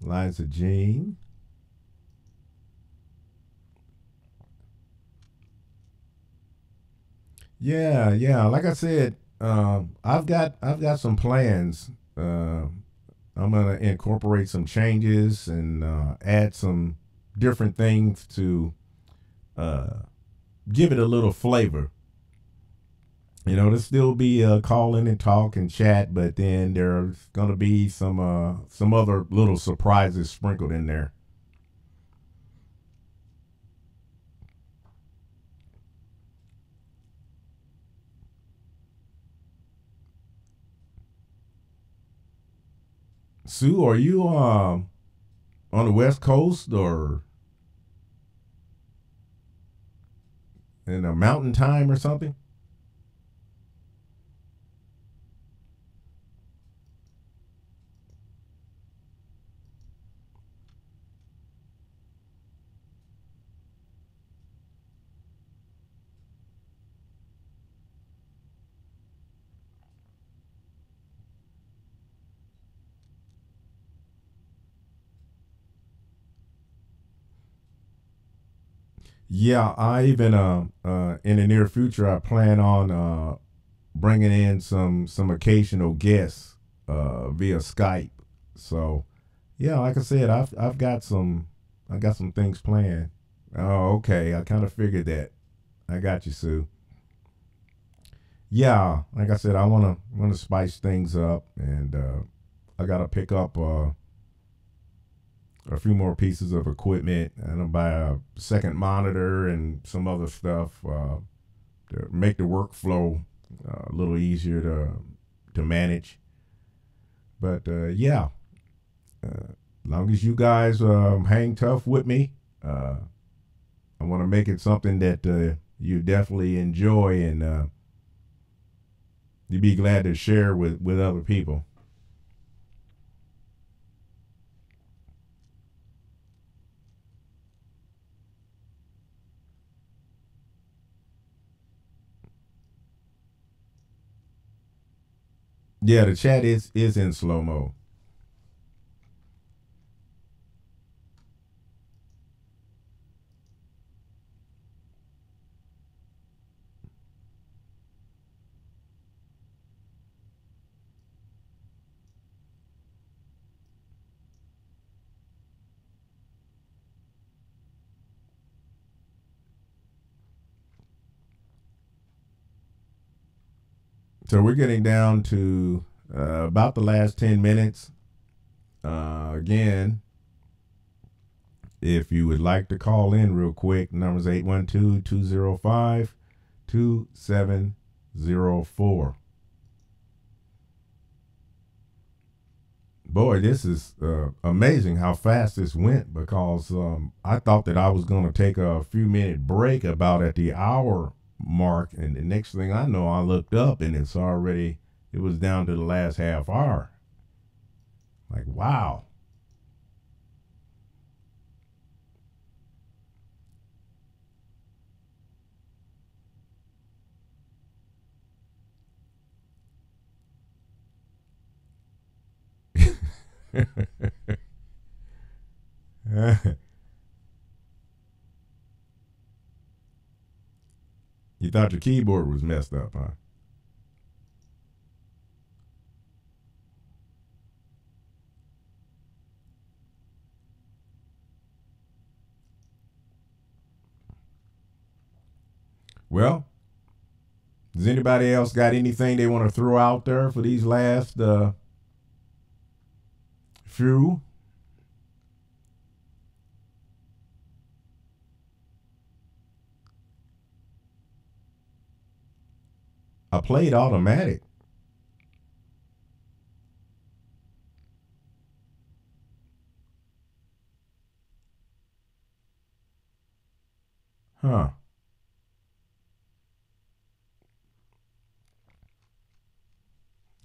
Liza Jean. Yeah. Like I said, I've got some plans. I'm gonna incorporate some changes and add some different things to uh, give it a little flavor. There'll still be call in and talk and chat, but then there's gonna be some other little surprises sprinkled in there. Sue, are you on the West Coast or in a mountain time or something? Yeah, I even in the near future I plan on bringing in some occasional guests via Skype. So yeah, like I said, I got some things planned. Oh, okay. I kind of figured that. I got you, Sue. Yeah, like I said, I wanna spice things up, and I gotta pick up a few more pieces of equipment, and I'll buy a second monitor and some other stuff to make the workflow a little easier to manage. But yeah, as long as you guys hang tough with me, uh, I want to make it something that you definitely enjoy and you'd be glad to share with other people. Yeah, the chat is in slow mo. So we're getting down to about the last 10 minutes. Again, if you would like to call in real quick, the number's 812-205-2704. Boy, this is amazing how fast this went, because I thought that I was going to take a few minute break about at the hour mark, and the next thing I know, I looked up and it was down to the last half hour. Like, wow. You thought your keyboard was messed up, huh? Well, does anybody else got anything they want to throw out there for these last few? I played automatic. Huh.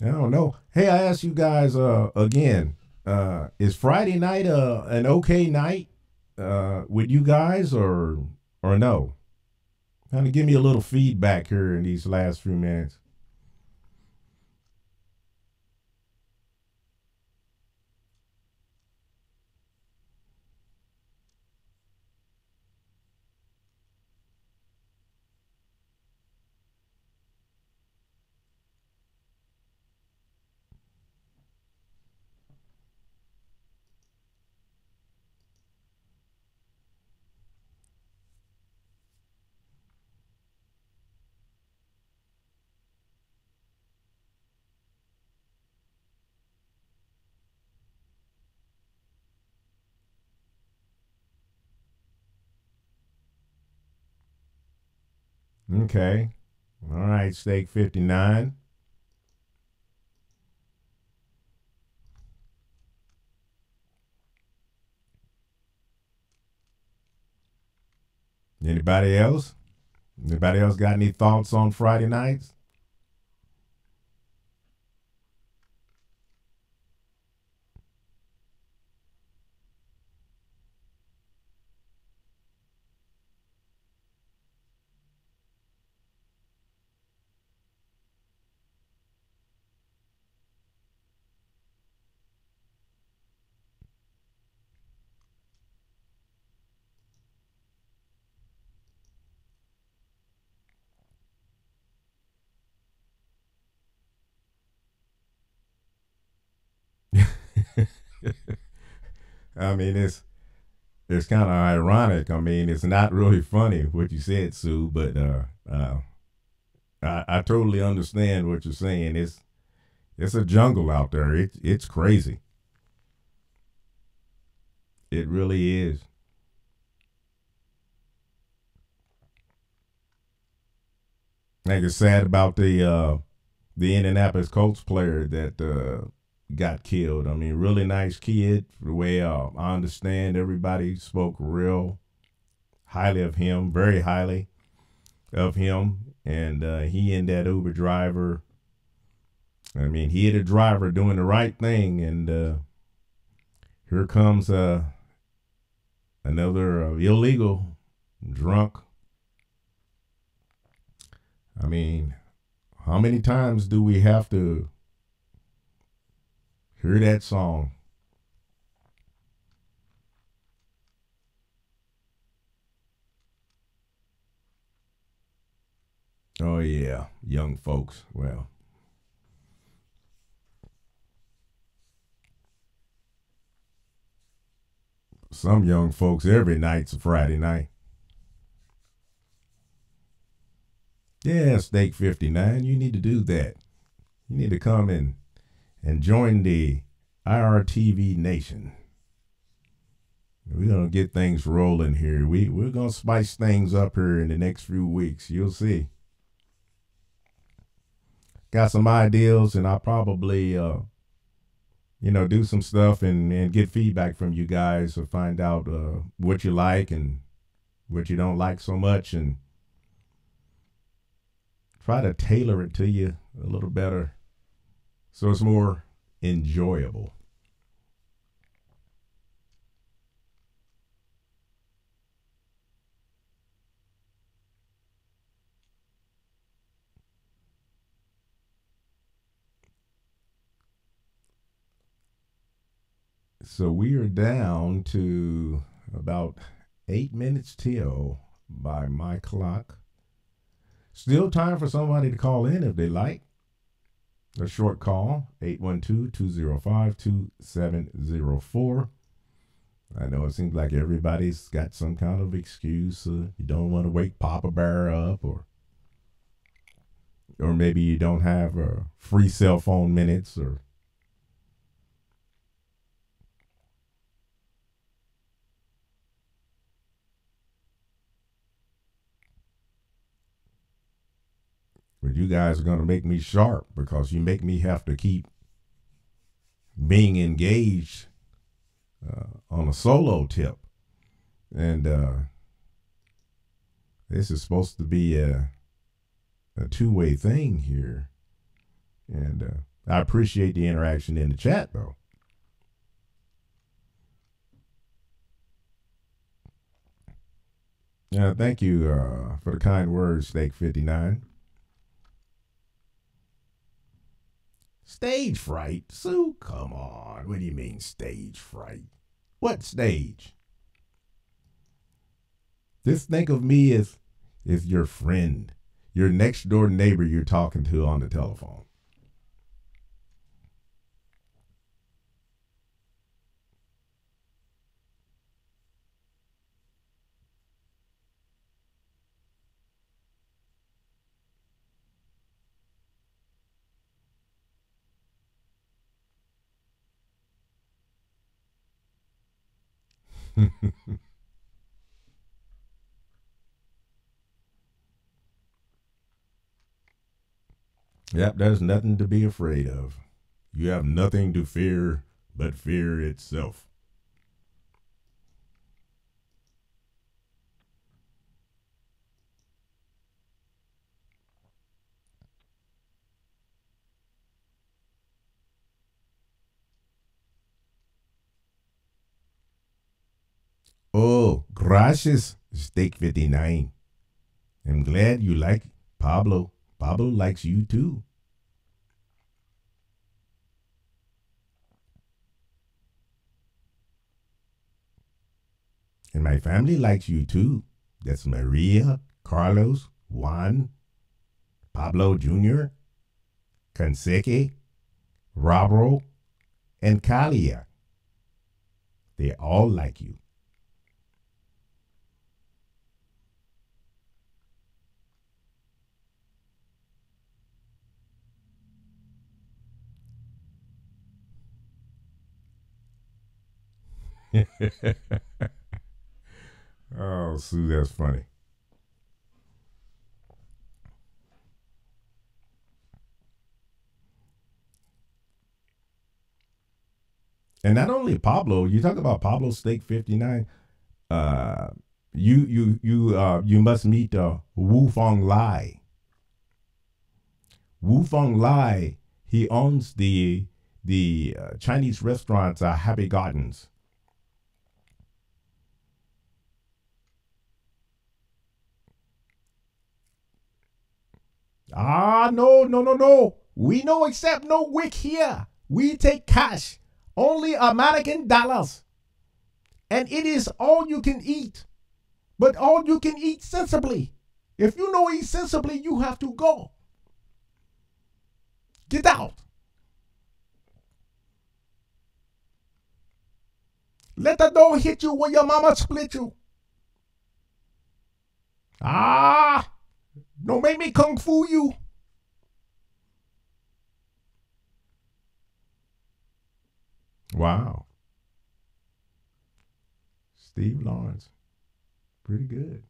I don't know. Hey, I asked you guys again. Is Friday night an okay night with you guys, or no? Kind of give me a little feedback here in these last few minutes. Okay. All right, Steak 59. Anybody else? Anybody else got any thoughts on Friday nights? I mean, it's kind of ironic. I mean, it's not really funny what you said, Sue, but I totally understand what you're saying. It's a jungle out there. It's crazy. It really is. I think it's sad about the Indianapolis Colts player that got killed. I mean, really nice kid. The way I understand, everybody spoke real highly of him, very highly of him, and he and that Uber driver. I mean, he had a driver doing the right thing, and here comes another illegal drunk. I mean, how many times do we have to hear that song? Oh, yeah, young folks. Well, some young folks, every night's a Friday night. Yeah, Steak 59, you need to do that. You need to come and join the IRTV Nation. We're going to get things rolling here. We're going to spice things up here in the next few weeks. You'll see. Got some ideas, and I'll probably, do some stuff and get feedback from you guys to find out what you like and what you don't like so much, and try to tailor it to you a little better so it's more enjoyable. So we are down to about 8 minutes till by my clock. Still time for somebody to call in if they like. A short call, 812-205-2704. I know it seems like everybody's got some kind of excuse. You don't want to wake Papa Bear up, or maybe you don't have free cell phone minutes, or but you guys are going to make me sharp because you make me have to keep being engaged on a solo tip. And this is supposed to be a two-way thing here. And I appreciate the interaction in the chat, though. Thank you for the kind words, Steak 59. Stage fright? Sue, come on. What do you mean stage fright? What stage? Just think of me as your friend, your next door neighbor you're talking to on the telephone. Yep, there's nothing to be afraid of. You have nothing to fear but fear itself. Oh, gracias, Steak 59. I'm glad you like Pablo. Pablo likes you too. And my family likes you too. That's Maria, Carlos, Juan, Pablo Jr., Conseque, Robro, and Kalia. They all like you. Oh, Sue, that's funny. And not only Pablo, you talk about Pablo Steak 59. You must meet Wu Fong Lai. Wu Fong Lai, he owns the Chinese restaurant Happy Gardens. No. We no accept no wick here. We take cash. Only American dollars. And it is all you can eat. But all you can eat sensibly. If you don't eat sensibly, you have to go. Get out. Let the door hit you when your mama split you. Don't make me kung fu you. Wow. Steve Lawrence. Pretty good.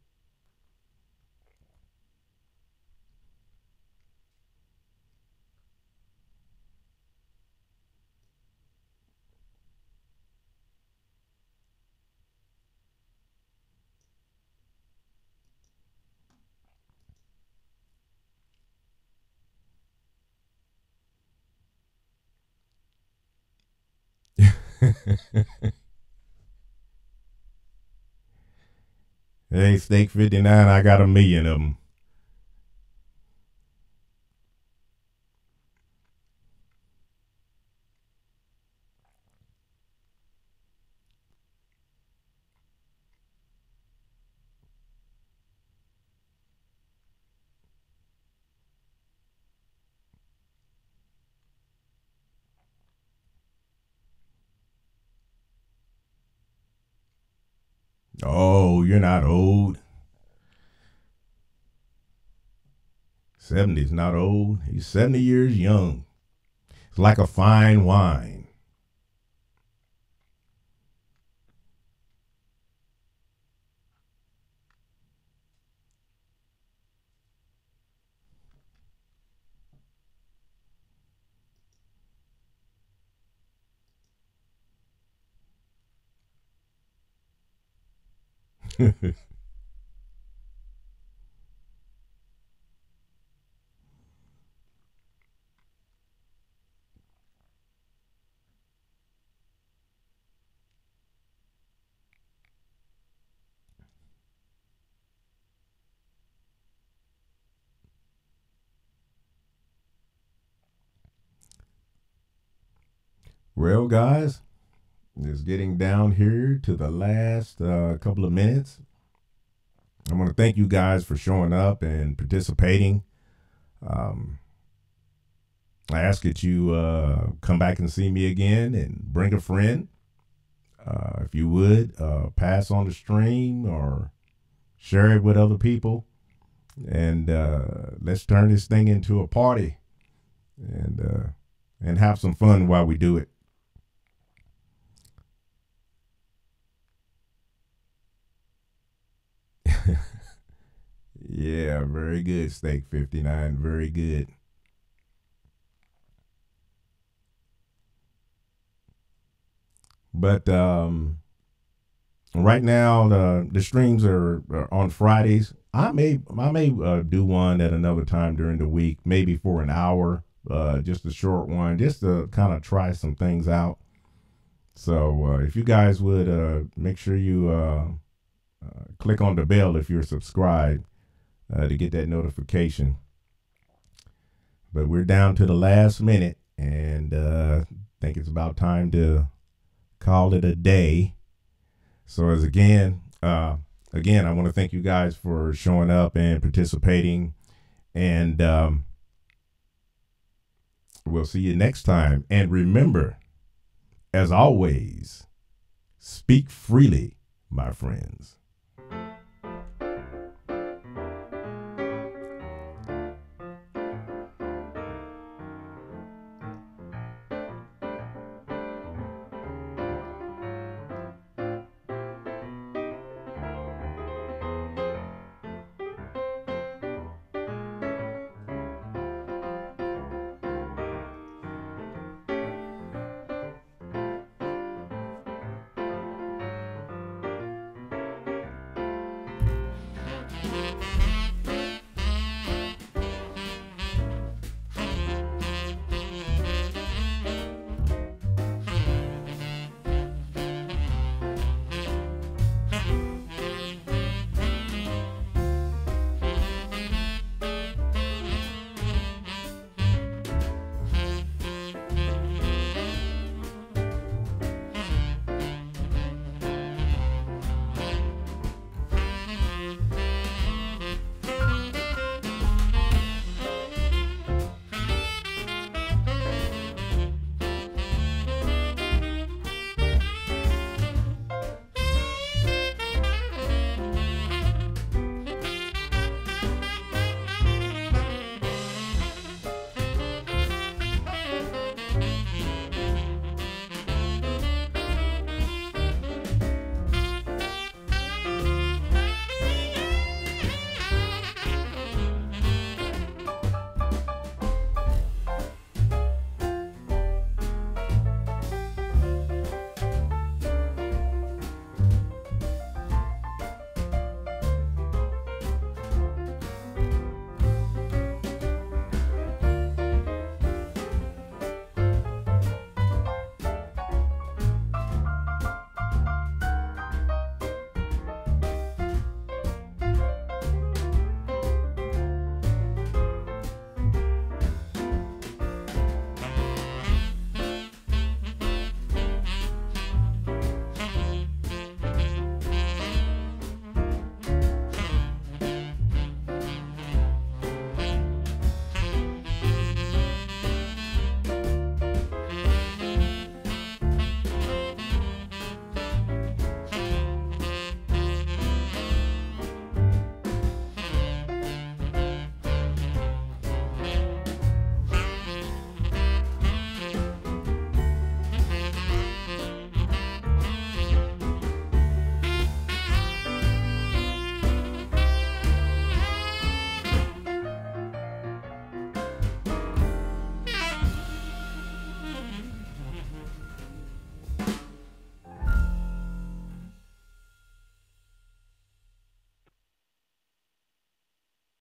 Hey, Steak 59, I got 1,000,000 of them. Oh, you're not old. 70's not old. He's 70 years young. It's like a fine wine. Well, guys, it's getting down here to the last couple of minutes. I want to thank you guys for showing up and participating. I ask that you come back and see me again and bring a friend. If you would, pass on the stream or share it with other people. And let's turn this thing into a party and have some fun while we do it. Yeah, very good, Steak 59. Very good. But right now the streams are on Fridays. I may do one at another time during the week, maybe for an hour, just a short one, just to kind of try some things out. So if you guys would make sure you click on the bell if you're subscribed to get that notification. But we're down to the last minute, and I think it's about time to call it a day. So again, I want to thank you guys for showing up and participating, and we'll see you next time. And remember, as always, speak freely, my friends.